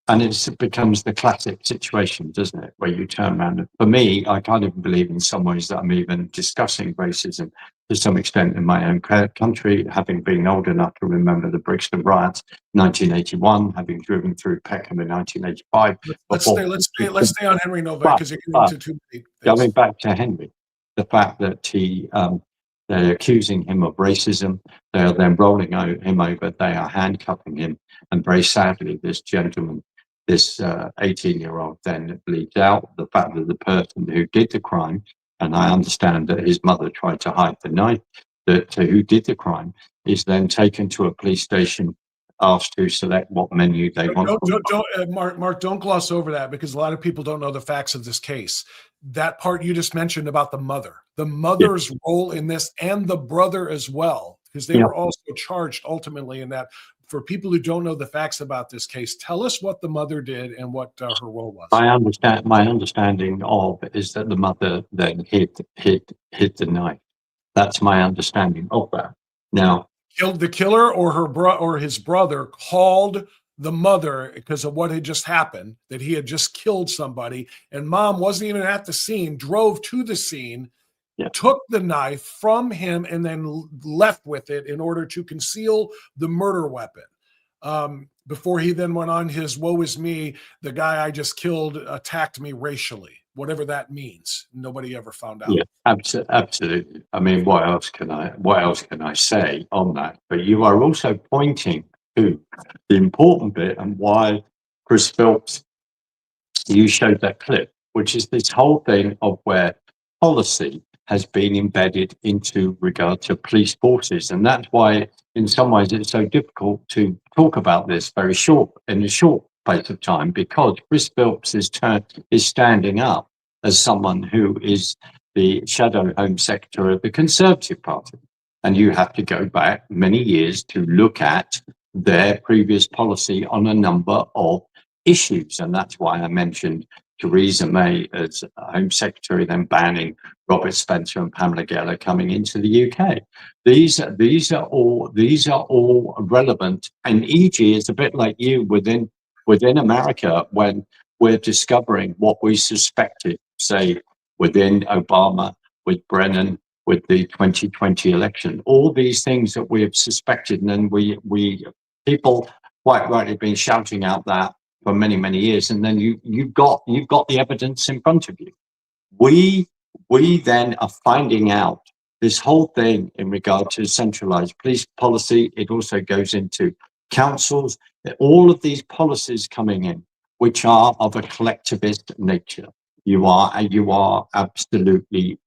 And it becomes the classic situation, doesn't it, where you turn around. And for me, I can't even believe in some ways that I'm even discussing racism to some extent in my own country, having been old enough to remember the Brixton riots, 1981, having driven through Peckham in 1985. Let's stay on Henry Novak, because you're getting into too many things. Going back to Henry, the fact that they're accusing him of racism, they are then rolling him over, they are handcuffing him, and very sadly, this gentleman this 18-year-old then bleeds out the fact that the person who did the crime, and I understand that his mother tried to hide the knife, that who did the crime is then taken to a police station, asked to select what menu they want. Mark, don't gloss over that, because a lot of people don't know the facts of this case. That part you just mentioned about the mother's role in this, and the brother as well, because they were also charged ultimately in that. For people who don't know the facts about this case, tell us what the mother did and what her role was. My understanding of is that the mother then hid the knife. That's my understanding of that. Now, Killed the killer, or or his brother called the mother because of what had just happened, that he had just killed somebody, and mom wasn't even at the scene, drove to the scene, took the knife from him, and then left with it in order to conceal the murder weapon. Before he then went on his woe is me, the guy I just killed attacked me racially, whatever that means. Nobody ever found out. Yeah, absolutely. I mean, what else can I say on that? But you are also pointing to the important bit, and why Chris Phelps, you showed that clip, which is this whole thing of where policy has been embedded into regard to police forces. And that's why, in some ways, it's so difficult to talk about this in a short space of time, because Chris Phelps is standing up as someone who is the shadow Home Secretary of the Conservative Party. And you have to go back many years to look at their previous policy on a number of issues. And that's why I mentioned Theresa May as Home Secretary, then banning Robert Spencer and Pamela Geller coming into the UK. These are all relevant. And EG is a bit like you within America, when we're discovering what we suspected, say within Obama, with Brennan, with the 2020 election. All these things that we have suspected, and then we people quite rightly been shouting out that for many, many years, and then you've got the evidence in front of you. We then are finding out this whole thing in regard to centralized police policy. It also goes into councils, all of these policies coming in, which are of a collectivist nature. You are absolutely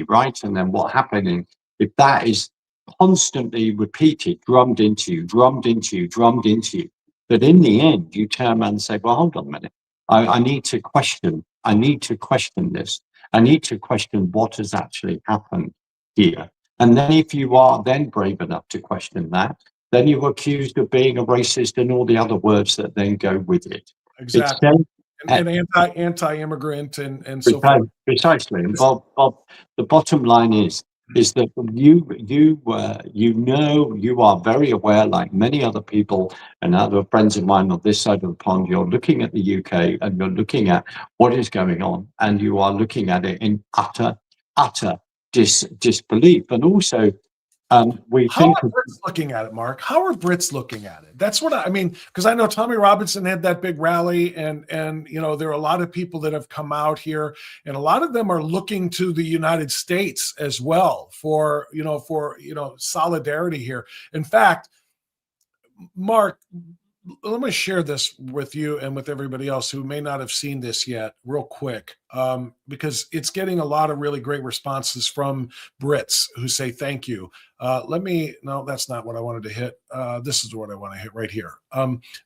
right. And then what happening, if that is constantly repeated, drummed into you, that in the end you turn around and say, well, hold on a minute. I need to question this. I need to question what has actually happened here. And then if you are then brave enough to question that, then you're accused of being a racist and all the other words that then go with it. Exactly. And anti-immigrant and so forth. Precisely. And Bob, the bottom line is that you are very aware, like many other people and other friends of mine on this side of the pond. You're looking at the UK and you're looking at what is going on, and you are looking at it in utter disbelief. And also, How are Brits looking at it, Mark? How are Brits looking at it? That's what I mean, because I know Tommy Robinson had that big rally, and there are a lot of people that have come out here, and a lot of them are looking to the United States as well for solidarity here. In fact, Mark, let me share this with you and with everybody else who may not have seen this yet real quick, because it's getting a lot of really great responses from Brits who say thank you. No, that's not what I wanted to hit. This is what I want to hit right here.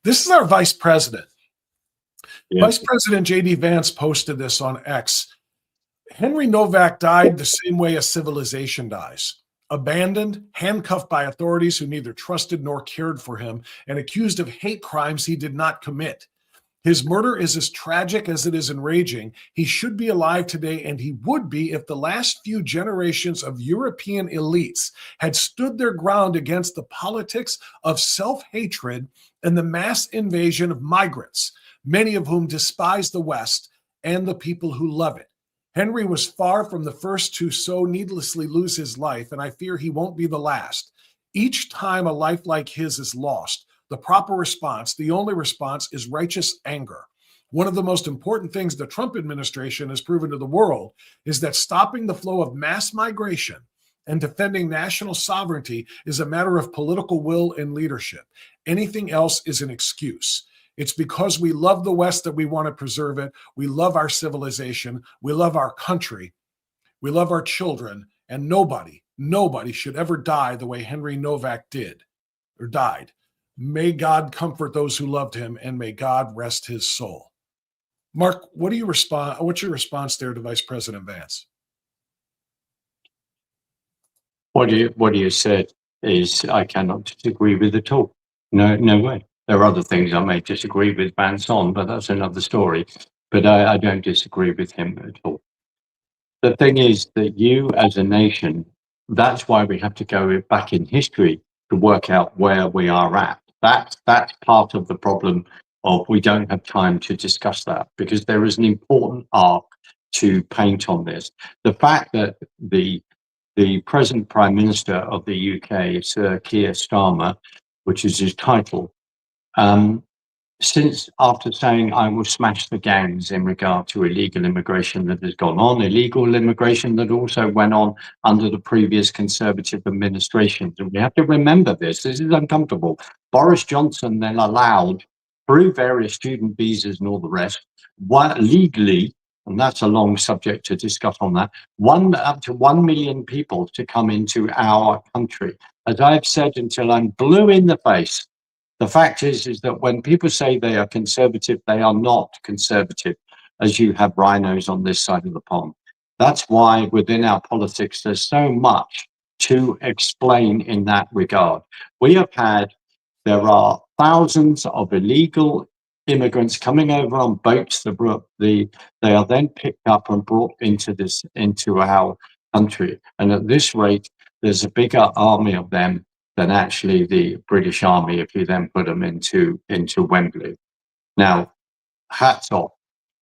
This is our vice president. Yeah. Vice President J.D. Vance posted this on X. Henry Novak died the same way a civilization dies. Abandoned, handcuffed by authorities who neither trusted nor cared for him, and accused of hate crimes he did not commit. His murder is as tragic as it is enraging. He should be alive today, and he would be if the last few generations of European elites had stood their ground against the politics of self-hatred and the mass invasion of migrants, many of whom despise the West and the people who love it. Henry was far from the first to so needlessly lose his life, and I fear he won't be the last. Each time a life like his is lost, the proper response, the only response, is righteous anger. One of the most important things the Trump administration has proven to the world is that stopping the flow of mass migration and defending national sovereignty is a matter of political will and leadership. Anything else is an excuse. It's because we love the West that we want to preserve it. We love our civilization. We love our country. We love our children. And nobody should ever die the way Henry Novak did or died. May God comfort those who loved him, and may God rest his soul. Mark, what's your response there to Vice President Vance? What you said is I cannot disagree with at all. No way. There are other things I may disagree with Vance on, but that's another story. But I don't disagree with him at all. The thing is that you as a nation, that's why we have to go back in history to work out where we are at. That's part of the problem of we don't have time to discuss that, because there is an important arc to paint on this. The fact that the present Prime Minister of the UK, Sir Keir Starmer, which is his title, since after saying I will smash the gangs in regard to illegal immigration that has gone on, illegal immigration that also went on under the previous Conservative administrations. And we have to remember this is uncomfortable. Boris Johnson then allowed, through various student visas and all the rest, legally, and that's a long subject to discuss on that, up to 1 million people to come into our country. As I've said until I'm blue in the face, the fact is that when people say they are conservative, they are not conservative, as you have rhinos on this side of the pond. That's why within our politics, there's so much to explain in that regard. There are thousands of illegal immigrants coming over on boats. They are then picked up and brought into our country. And at this rate, there's a bigger army of them than actually the British Army if you then put them into Wembley. Now, hats off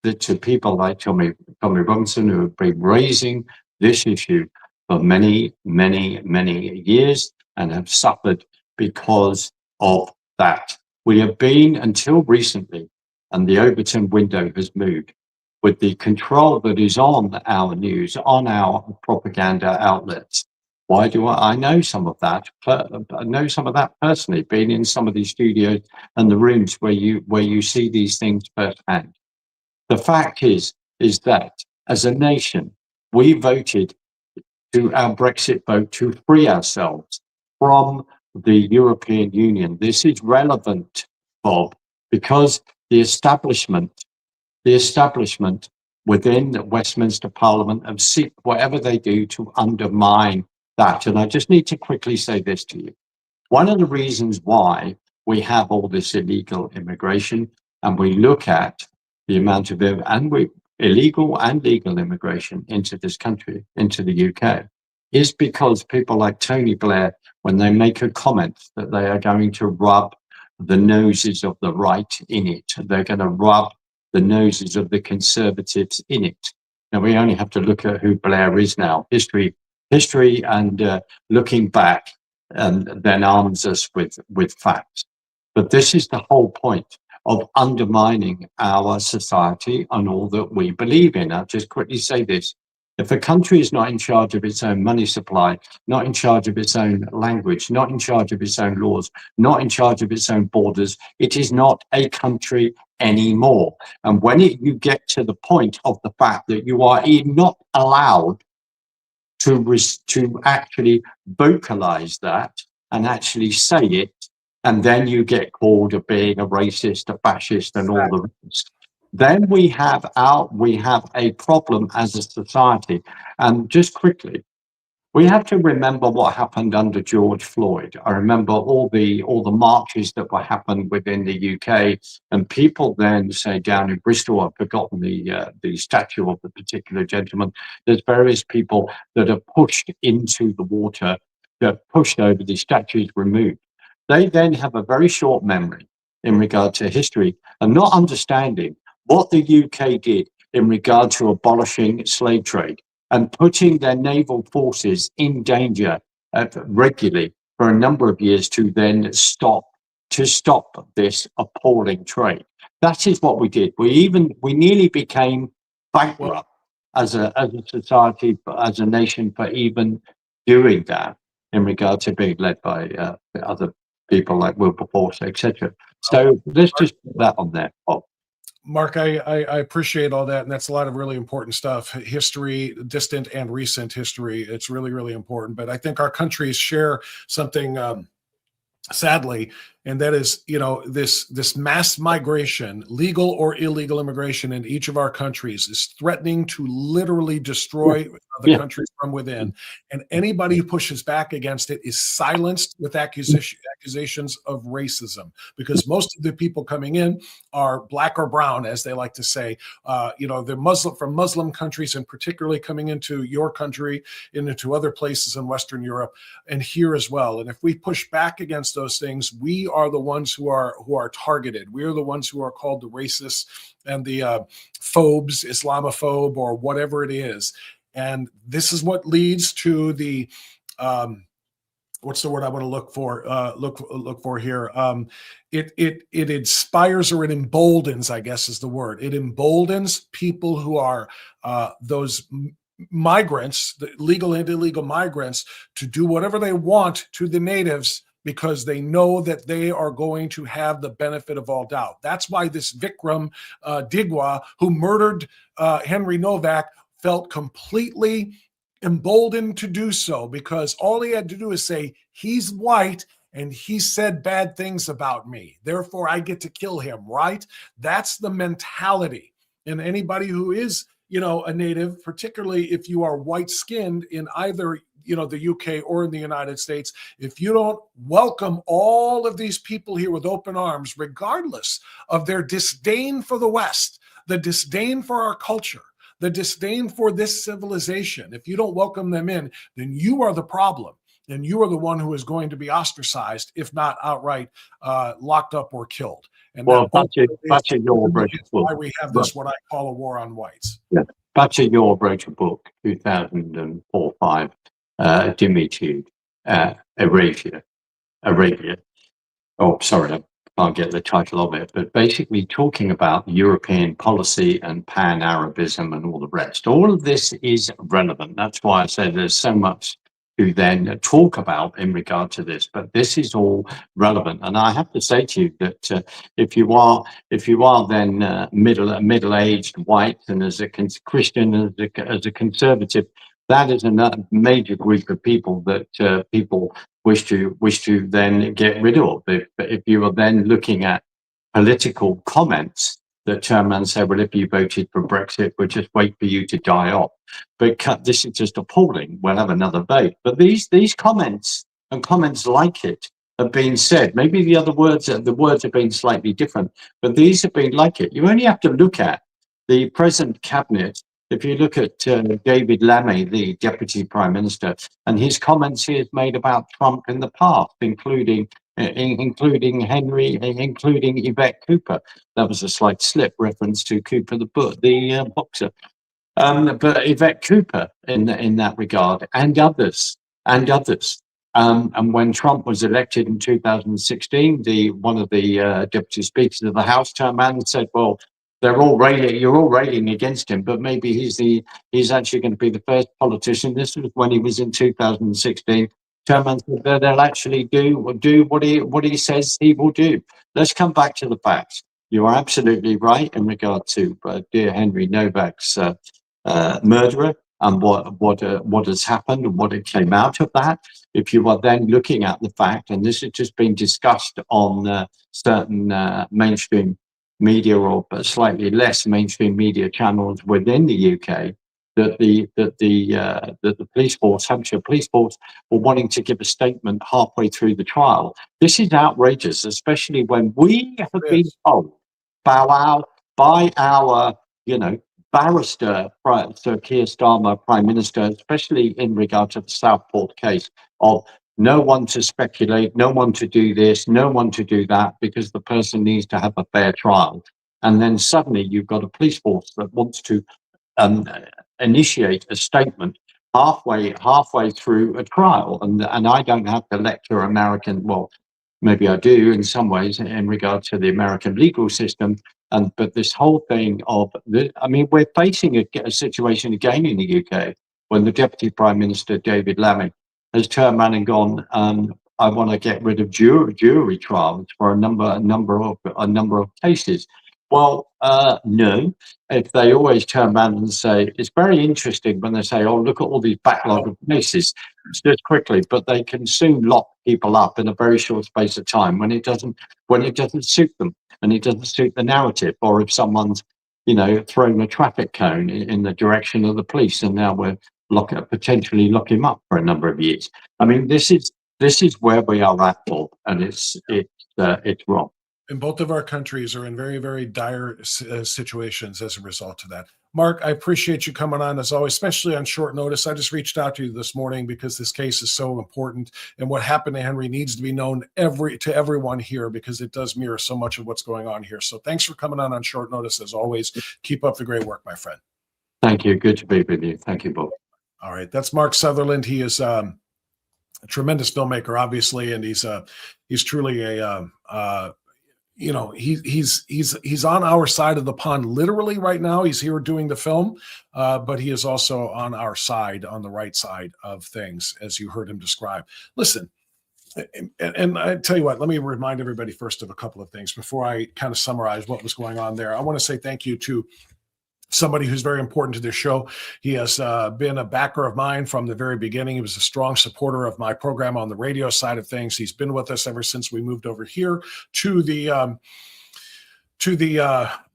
to people like Tommy Robinson, who have been raising this issue for many, many, many years and have suffered because of that. We have been, until recently, and the Overton window has moved, with the control that is on our news, on our propaganda outlets. Why do I know some of that? I know some of that personally, being in some of these studios and the rooms where you see these things firsthand. The fact is that as a nation, we voted to our Brexit vote to free ourselves from the European Union. This is relevant, Bob, because the establishment within the Westminster Parliament have seek whatever they do to undermine that. And I just need to quickly say this to you. One of the reasons why we have all this illegal immigration, and we look at the amount of illegal and legal immigration into this country, into the UK, is because people like Tony Blair, when they make a comment that they are going to rub the noses of the right in it, they're going to rub the noses of the Conservatives in it. Now, we only have to look at who Blair is now. History and looking back, and then arms us with facts. But this is the whole point of undermining our society and all that we believe in. I'll just quickly say this. If a country is not in charge of its own money supply, not in charge of its own language, not in charge of its own laws, not in charge of its own borders, it is not a country anymore. And when you get to the point of the fact that you are not allowed to actually vocalize that and actually say it, and then you get called a being a racist, a fascist, and all the rest. Then we have a problem as a society. And just quickly, we have to remember what happened under George Floyd. I remember all the marches that were happened within the UK, and people then say down in Bristol, I've forgotten the statue of the particular gentleman. There's various people that are pushed into the water, that pushed over, the statues removed. They then have a very short memory in regard to history and not understanding what the UK did in regard to abolishing slave trade and putting their naval forces in danger regularly for a number of years to then stop this appalling trade. That is what we did. We nearly became bankrupt as a society, as a nation, for even doing that in regard to being led by other people like Wilberforce, etc. So let's just put that on there. Oh, Mark, I appreciate all that, and that's a lot of really important stuff. History, distant and recent history, it's really, really important. But I think our countries share something, sadly, and that is, this mass migration, legal or illegal immigration in each of our countries is threatening to literally destroy the countries from within. And anybody who pushes back against it is silenced with accusations of racism, because most of the people coming in are black or brown, as they like to say. They're from Muslim countries, and particularly coming into your country and into other places in Western Europe and here as well. And if we push back against those things, we are the ones who are targeted. We are the ones who are called the racists and the phobes, Islamophobe, or whatever it is. And this is what leads to the what's the word I want to look for? Look for here. It inspires, or it emboldens, I guess is the word. It emboldens people who are those migrants, the legal and illegal migrants, to do whatever they want to the natives, because they know that they are going to have the benefit of all doubt. That's why this Vikram Digwa, who murdered Henry Novak, felt completely emboldened to do so, because all he had to do is say, he's white and he said bad things about me, therefore I get to kill him, right? That's the mentality. And anybody who is, a native, particularly if you are white-skinned in either, the UK or in the United States, if you don't welcome all of these people here with open arms, regardless of their disdain for the West, the disdain for our culture, the disdain for this civilization, if you don't welcome them in, then you are the problem. And you are the one who is going to be ostracized, if not outright locked up or killed. And well, that's why we have this, what I call a war on whites. Yeah. Back to your broker book, 2004-5, Dimitri, Arabia. Oh, sorry, I can't get the title of it, but basically talking about European policy and pan-Arabism and all the rest. All of this is relevant. That's why I said there's so much to then talk about in regard to this, but this is all relevant. And I have to say to you that if you are then middle-aged white and as a Christian, as a conservative, that is a major group of people that people wish to then get rid of. If you are then looking at political comments that turn around and say, well, if you voted for Brexit, we'll just wait for you to die off. But this is just appalling. We'll have another vote. But these comments and comments like it have been said. Maybe the words have been slightly different, but these have been like it. You only have to look at the present cabinet. If you look at David Lammy, the Deputy Prime Minister, and his comments he has made about Trump in the past, including Henry, including Yvette Cooper. That was a slight slip reference to Cooper, the boxer. But Yvette Cooper in that regard, and others. And when Trump was elected in 2016, one of the deputy speakers of the House turned around and said, well, you're all railing against him, but maybe he's actually going to be the first politician. This was when he was in 2016. Turned around and said they'll actually do what he says he will do. Let's come back to the facts. You are absolutely right in regard to dear Henry Novak's murderer and what has happened and what it came out of that. If you are then looking at the fact, and this has just been discussed on certain mainstream media or slightly less mainstream media channels within the UK, that the police force, Hampshire Police Force, were wanting to give a statement halfway through the trial. This is outrageous, especially when we have been told by our barrister, Sir Keir Starmer, Prime Minister, especially in regard to the Southport case, of no one to speculate, no one to do this, no one to do that, because the person needs to have a fair trial. And then suddenly you've got a police force that wants to initiate a statement halfway through a trial. And I don't have to lecture American, well, maybe I do in some ways in regard to the American legal system. But this whole thing we're facing a situation again in the UK when the Deputy Prime Minister, David Lammy, has turned around and gone, I want to get rid of jury trials for a number of cases. Well, no. If they always turn around and say, it's very interesting when they say, "Oh, look at all these backlog of cases," just quickly, but they can soon lock people up in a very short space of time when it doesn't suit them and it doesn't suit the narrative, or if someone's thrown a traffic cone in the direction of the police, and now we're potentially lock him up for a number of years. I mean, this is where we are at, Paul, and it's wrong. And both of our countries are in very, very dire situations as a result of that. Mark, I appreciate you coming on as always, especially on short notice. I just reached out to you this morning because this case is so important, and what happened to Henry needs to be known to everyone here, because it does mirror so much of what's going on here. So thanks for coming on short notice as always. Keep up the great work, my friend. Thank you. Good to be with you. Thank you, Bob. All right, that's Mark Sutherland. He is a tremendous filmmaker, obviously, and he's truly a he's on our side of the pond literally right now. He's here doing the film, but he is also on our side, on the right side of things, as you heard him describe. Listen, and I tell you what, let me remind everybody first of a couple of things before I kind of summarize what was going on there. I want to say thank you to somebody who's very important to this show. He has been a backer of mine from the very beginning. He was a strong supporter of my program on the radio side of things. He's been with us ever since we moved over here to the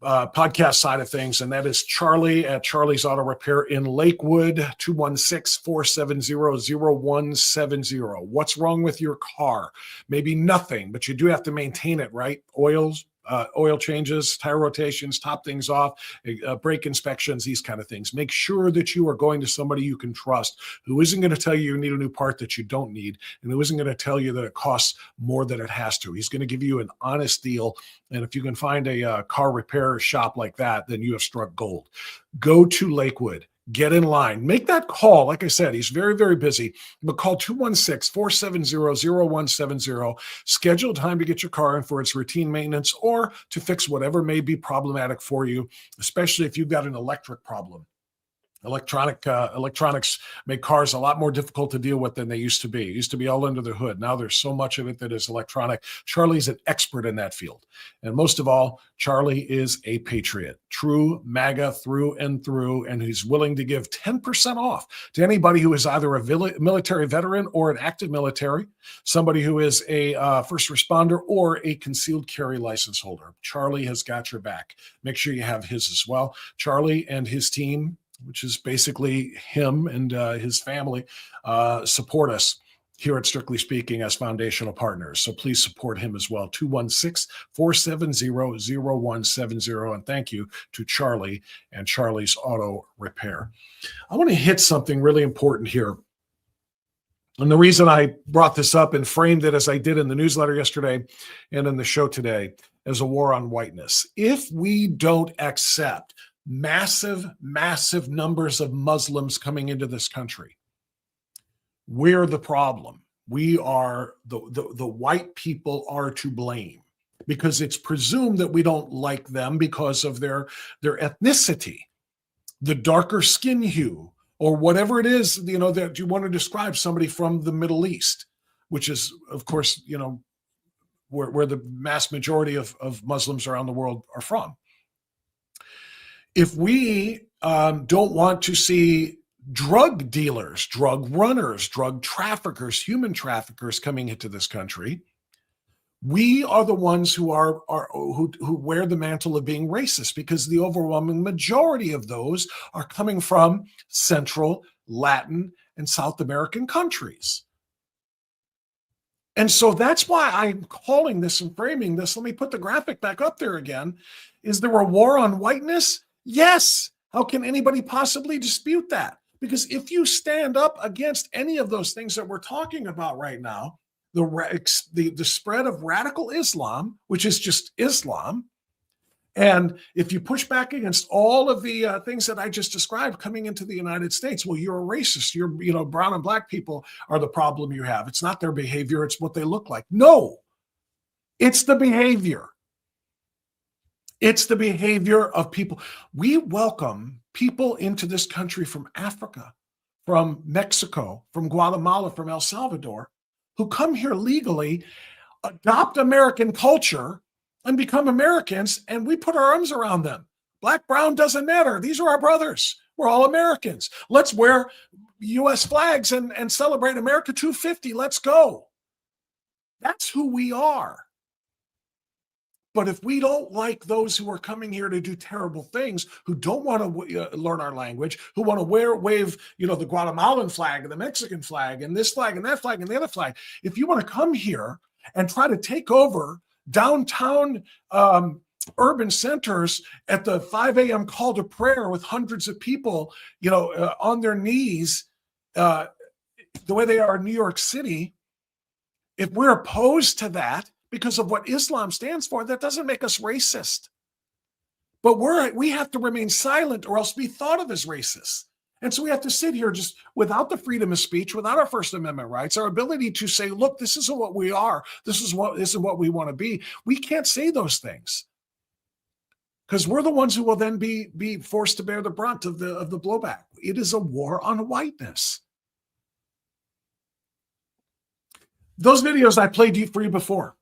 podcast side of things, and that is Charlie at Charlie's Auto Repair in Lakewood, 216-470-0170. What's wrong with your car? Maybe nothing, but you do have to maintain it, right? Oil changes, tire rotations, top things off, brake inspections, these kind of things. Make sure that you are going to somebody you can trust, who isn't going to tell you need a new part that you don't need, and who isn't going to tell you that it costs more than it has to. He's going to give you an honest deal, and if you can find a car repair shop like that, then you have struck gold. Go to Lakewood. Get in line. Make that call. Like I said, he's very, very busy, but call 216-470-0170. Schedule time to get your car in for its routine maintenance or to fix whatever may be problematic for you, especially if you've got an electric problem. Electronics make cars a lot more difficult to deal with than they used to be. It used to be all under the hood. Now there's so much of it that is electronic. Charlie's an expert in that field. And most of all, Charlie is a patriot, true MAGA through and through, and he's willing to give 10% off to anybody who is either a military veteran or an active military, somebody who is a first responder, or a concealed carry license holder. Charlie has got your back. Make sure you have his as well. Charlie and his team, which is basically him and his family, support us here at Strictly Speaking as foundational partners. So please support him as well. 216-470-0170. And thank you to Charlie and Charlie's Auto Repair. I want to hit something really important here. And the reason I brought this up and framed it as I did in the newsletter yesterday and in the show today as a war on whiteness. If we don't accept massive numbers of Muslims coming into this country, we're the problem. We are the white people are to blame, because it's presumed that we don't like them because of their ethnicity, the darker skin hue, or whatever it is, that you want to describe somebody from the Middle East, which is, of course, where the mass majority of Muslims around the world are from. If we don't want to see drug dealers, drug runners, drug traffickers, human traffickers coming into this country, we are the ones who wear the mantle of being racist, because the overwhelming majority of those are coming from Central, Latin, and South American countries. And so that's why I'm calling this and framing this. Let me put the graphic back up there again. Is there a war on whiteness? Yes. How can anybody possibly dispute that? Because if you stand up against any of those things that we're talking about right now, the spread of radical Islam, which is just Islam, and if you push back against all of the things that I just described coming into the United States, well, you're a racist. Brown and black people are the problem you have. It's not their behavior. It's what they look like. No, it's the behavior. It's the behavior of people. We welcome people into this country from Africa, from Mexico, from Guatemala, from El Salvador, who come here legally, adopt American culture, and become Americans, and we put our arms around them. Black, brown, doesn't matter. These are our brothers. We're all Americans. Let's wear U.S. flags and celebrate America 250. Let's go. That's who we are. But if we don't like those who are coming here to do terrible things, who don't want to learn our language, who want to wave, the Guatemalan flag and the Mexican flag and this flag and that flag and the other flag, if you want to come here and try to take over downtown urban centers at the 5 a.m. call to prayer with hundreds of people, on their knees, the way they are in New York City, if we're opposed to that because of what Islam stands for, that doesn't make us racist. But we have to remain silent or else be thought of as racist. And so we have to sit here just without the freedom of speech, without our First Amendment rights, our ability to say, look, this isn't what we are. This is what we want to be. We can't say those things because we're the ones who will then be forced to bear the brunt of the blowback. It is a war on whiteness. Those videos I played for you before.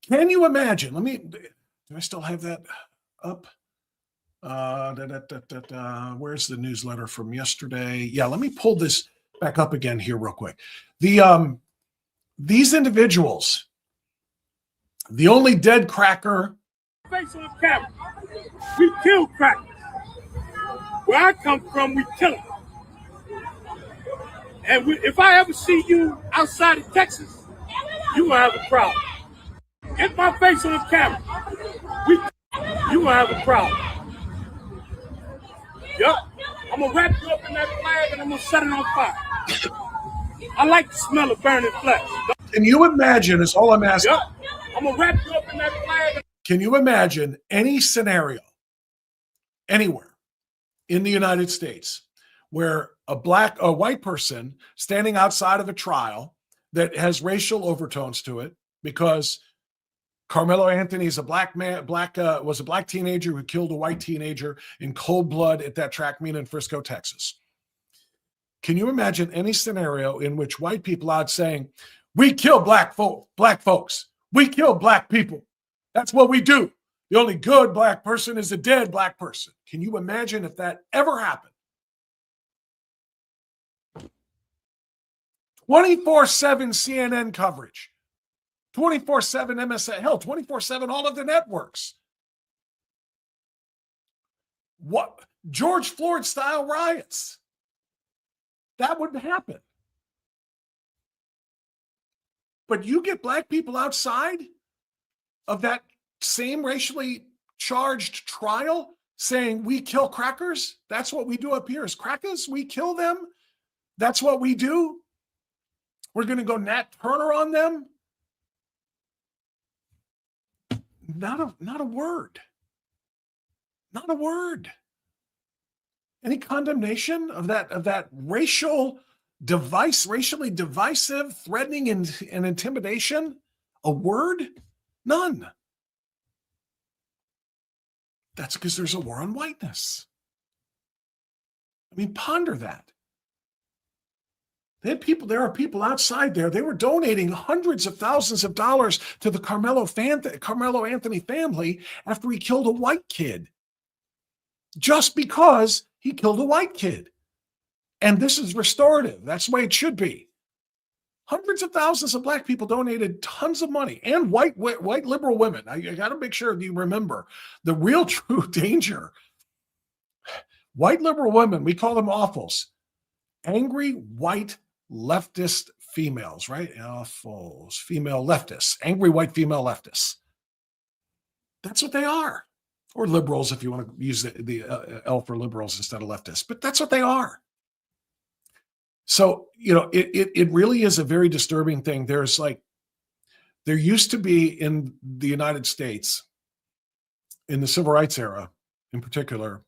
Can you imagine? Do I still have that up? Where's the newsletter from yesterday? Yeah, let me pull this back up again here real quick. These individuals, the only dead cracker. Face on camera. We kill crackers. Where I come from, we kill them. And if I ever see you outside of Texas, you gonna have a problem. Get my face on the camera. You gonna have a problem. Yup. I'm gonna wrap you up in that flag and I'm gonna set it on fire. I like the smell of burning flesh. Can you imagine, is all I'm asking. Yup. I'm gonna wrap you up in that flag. Can you imagine any scenario anywhere in the United States where a white person standing outside of a trial that has racial overtones to it because Carmelo Anthony is a was a black teenager who killed a white teenager in cold blood at that track meet in Frisco, Texas. Can you imagine any scenario in which white people out saying, we kill black folks. We kill black people. That's what we do. The only good black person is a dead black person. Can you imagine if that ever happened? 24/7 CNN coverage. 24/7 MSN, hell, 24/7 all of the networks. What? George Floyd style riots. That wouldn't happen. But you get black people outside of that same racially charged trial saying we kill crackers. That's what we do up here is crackers. We kill them. That's what we do. We're going to go Nat Turner on them. Not a word. Not a word. Any condemnation of that racially divisive, threatening, and intimidation? A word? None. That's because there's a war on whiteness. I mean, ponder that. There are people outside there. They were donating hundreds of thousands of dollars to the Carmelo Anthony family after he killed a white kid. Just because he killed a white kid. And this is restorative. That's the way it should be. Hundreds of thousands of black people donated tons of money, and white liberal women. I got to make sure you remember the real true danger. White liberal women, we call them awfuls. Angry white leftist females, right? Awfuls, female leftists, angry white female leftists. That's what they are. Or liberals, if you want to use the L for liberals instead of leftists. But that's what they are. So, it really is a very disturbing thing. There used to be in the United States, in the civil rights era in particular,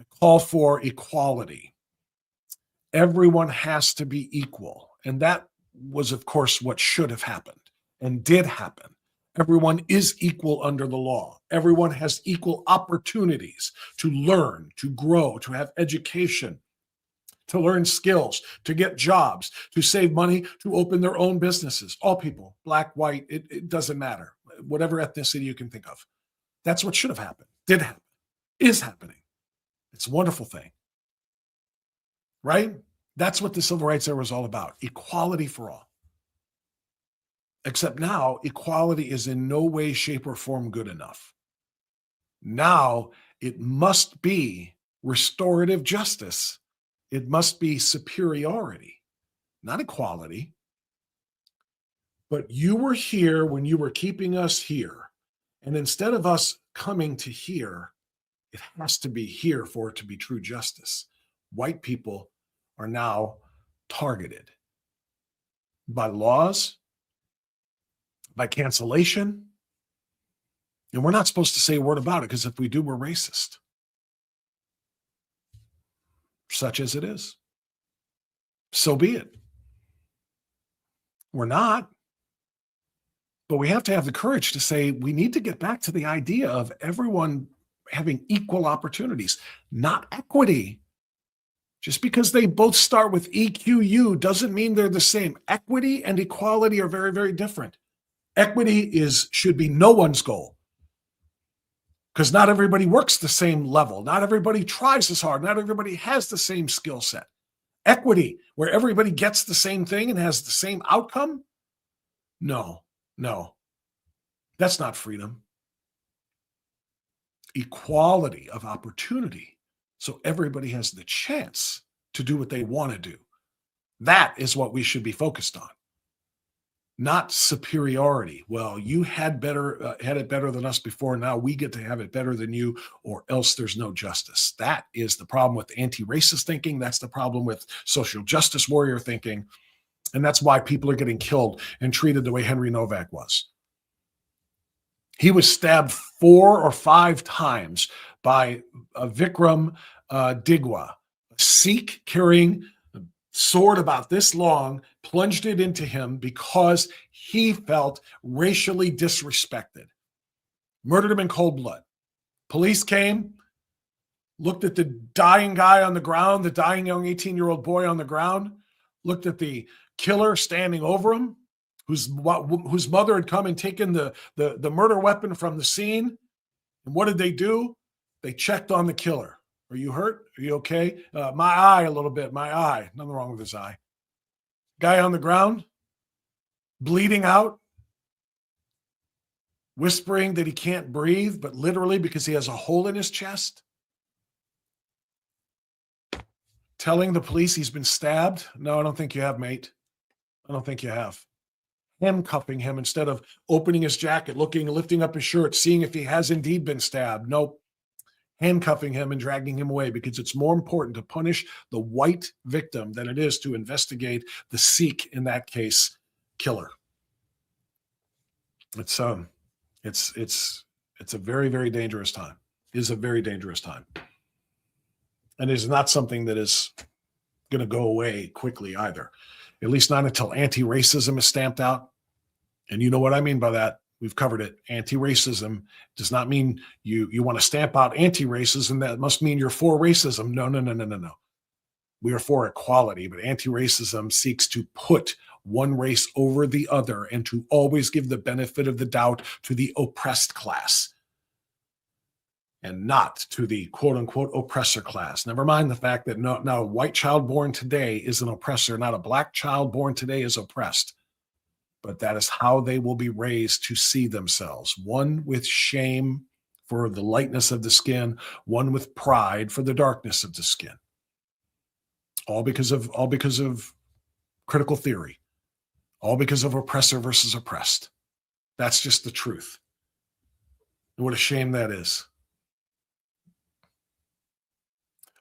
a call for equality. Everyone has to be equal. And that was, of course, what should have happened and did happen. Everyone is equal under the law. Everyone has equal opportunities to learn, to grow, to have education, to learn skills, to get jobs, to save money, to open their own businesses. All people, black, white, it doesn't matter. Whatever ethnicity you can think of. That's what should have happened, did happen, is happening. It's a wonderful thing, right? That's what the civil rights era was all about, equality for all. Except now, equality is in no way, shape, or form good enough. Now, it must be restorative justice. It must be superiority, not equality. But you were here when you were keeping us here. And instead of us coming to here, it has to be here for it to be true justice. White people are now targeted by laws, by cancellation. And we're not supposed to say a word about it, because if we do, we're racist. Such as it is. So be it. We're not. But we have to have the courage to say we need to get back to the idea of everyone having equal opportunities, not equity. Just because they both start with EQU doesn't mean they're the same. Equity and equality are very, very different. Equity should be no one's goal, because not everybody works the same level. Not everybody tries as hard. Not everybody has the same skill set. Equity, where everybody gets the same thing and has the same outcome? No. That's not freedom. Equality of opportunity, so everybody has the chance to do what they want to do. That is what we should be focused on. Not superiority. Well, you had it better than us before. Now we get to have it better than you, or else there's no justice. That is the problem with anti-racist thinking. That's the problem with social justice warrior thinking. And that's why people are getting killed and treated the way Henry Novak was. He was stabbed 4 or 5 times by Vikram Digwa, a Sikh carrying a sword about this long, plunged it into him because he felt racially disrespected. Murdered him in cold blood. Police came, looked at the dying guy on the ground, the dying young 18-year-old boy on the ground, looked at the killer standing over him, whose mother had come and taken the murder weapon from the scene. And what did they do? They checked on the killer. Are you hurt? Are you okay? My eye a little bit, my eye. Nothing wrong with his eye. Guy on the ground, bleeding out, whispering that he can't breathe, but literally because he has a hole in his chest. Telling the police he's been stabbed. No, I don't think you have, mate. I don't think you have. Handcuffing him instead of opening his jacket, lifting up his shirt, seeing if he has indeed been stabbed. Nope. Handcuffing him and dragging him away, because it's more important to punish the white victim than it is to investigate the Sikh, in that case, killer. It's a very, very dangerous time. It is a very dangerous time. And it is not something that is going to go away quickly either. At least not until anti-racism is stamped out. And you know what I mean by that. We've covered it. Anti-racism does not mean you want to stamp out anti-racism. That must mean you're for racism. No. We are for equality, but anti-racism seeks to put one race over the other and to always give the benefit of the doubt to the oppressed class and not to the quote-unquote oppressor class. Never mind the fact that now a white child born today is an oppressor, not a black child born today is oppressed. But that is how they will be raised to see themselves. One with shame for the lightness of the skin, one with pride for the darkness of the skin. All because of critical theory. All because of oppressor versus oppressed. That's just the truth. And what a shame that is.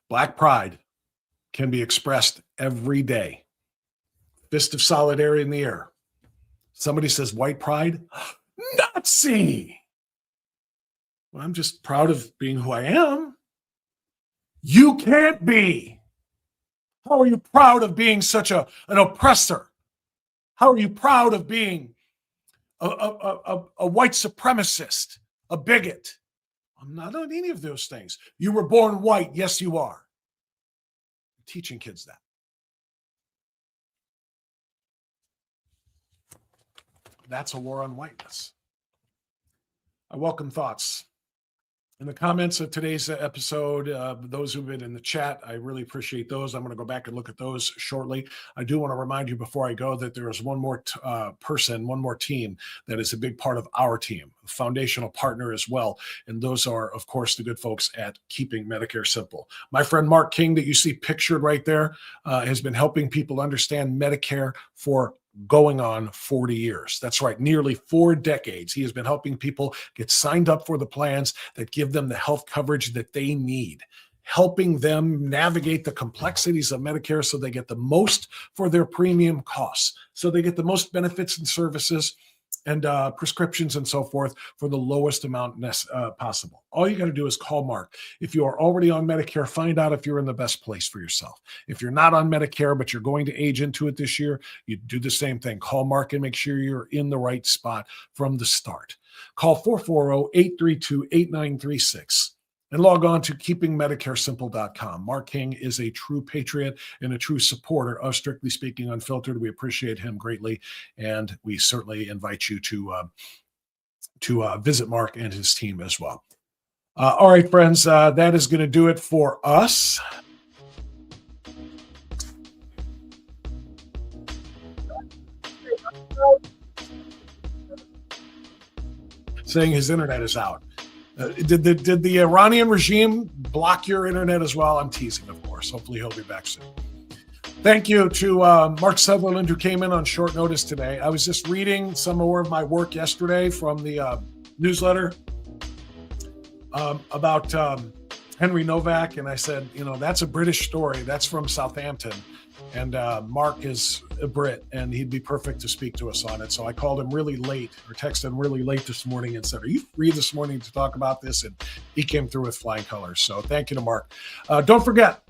Black pride can be expressed every day. Fist of solidarity in the air. Somebody says white pride, Nazi. Well, I'm just proud of being who I am. You can't be. How are you proud of being such an oppressor? How are you proud of being a white supremacist, a bigot? I'm not on any of those things. You were born white. Yes, you are. teaching kids that. That's a war on whiteness. I welcome thoughts. In the comments of today's episode, those who've been in the chat, I really appreciate those. I'm going to go back and look at those shortly. I do want to remind you before I go that there is one more one more team that is a big part of our team, a foundational partner as well. And those are, of course, the good folks at Keeping Medicare Simple. My friend Mark King, that you see pictured right there, has been helping people understand Medicare for going on 40 years. That's right, nearly 4 decades. He has been helping people get signed up for the plans that give them the health coverage that they need, helping them navigate the complexities of Medicare so they get the most for their premium costs, so they get the most benefits and services and prescriptions and so forth for the lowest amount possible. All you got to do is call Mark. If you are already on Medicare, find out if you're in the best place for yourself. If you're not on Medicare, but you're going to age into it this year, you do the same thing. Call Mark and make sure you're in the right spot from the start. Call 440-832-8936. And log on to keepingmedicaresimple.com. Mark King is a true patriot and a true supporter of Strictly Speaking Unfiltered. We appreciate him greatly, and we certainly invite you to visit Mark and his team as well. All right, friends, that is going to do it for us. Saying his internet is out. Did the Iranian regime block your internet as well? I'm teasing, of course. Hopefully he'll be back soon. Thank you to Mark Sutherland, who came in on short notice today. I was just reading some more of my work yesterday from the newsletter about Henry Novak, and I said, that's a British story. That's from Southampton. And Mark is a Brit, and he'd be perfect to speak to us on it. So I called him really late, or texted him really late this morning and said, are you free this morning to talk about this? And he came through with flying colors. So thank you to Mark. Don't forget,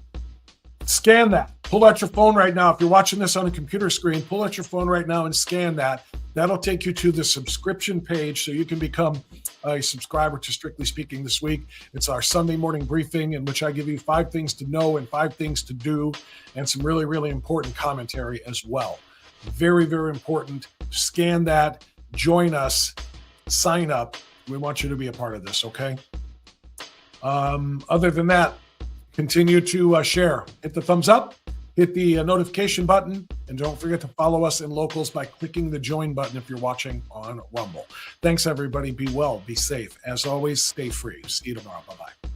scan that. Pull out your phone right now. If you're watching this on a computer screen, pull out your phone right now and scan that. That'll take you to the subscription page so you can become a subscriber to Strictly Speaking This Week. It's our Sunday morning briefing in which I give you 5 things to know and 5 things to do, and some really, really important commentary as well. Very, very important. Scan that, join us, sign up. We want you to be a part of this, okay? Other than that, continue to share. Hit the thumbs up, hit the notification button, and don't forget to follow us in Locals by clicking the join button if you're watching on Rumble. Thanks, everybody. Be well, be safe. As always, stay free. See you tomorrow. Bye-bye.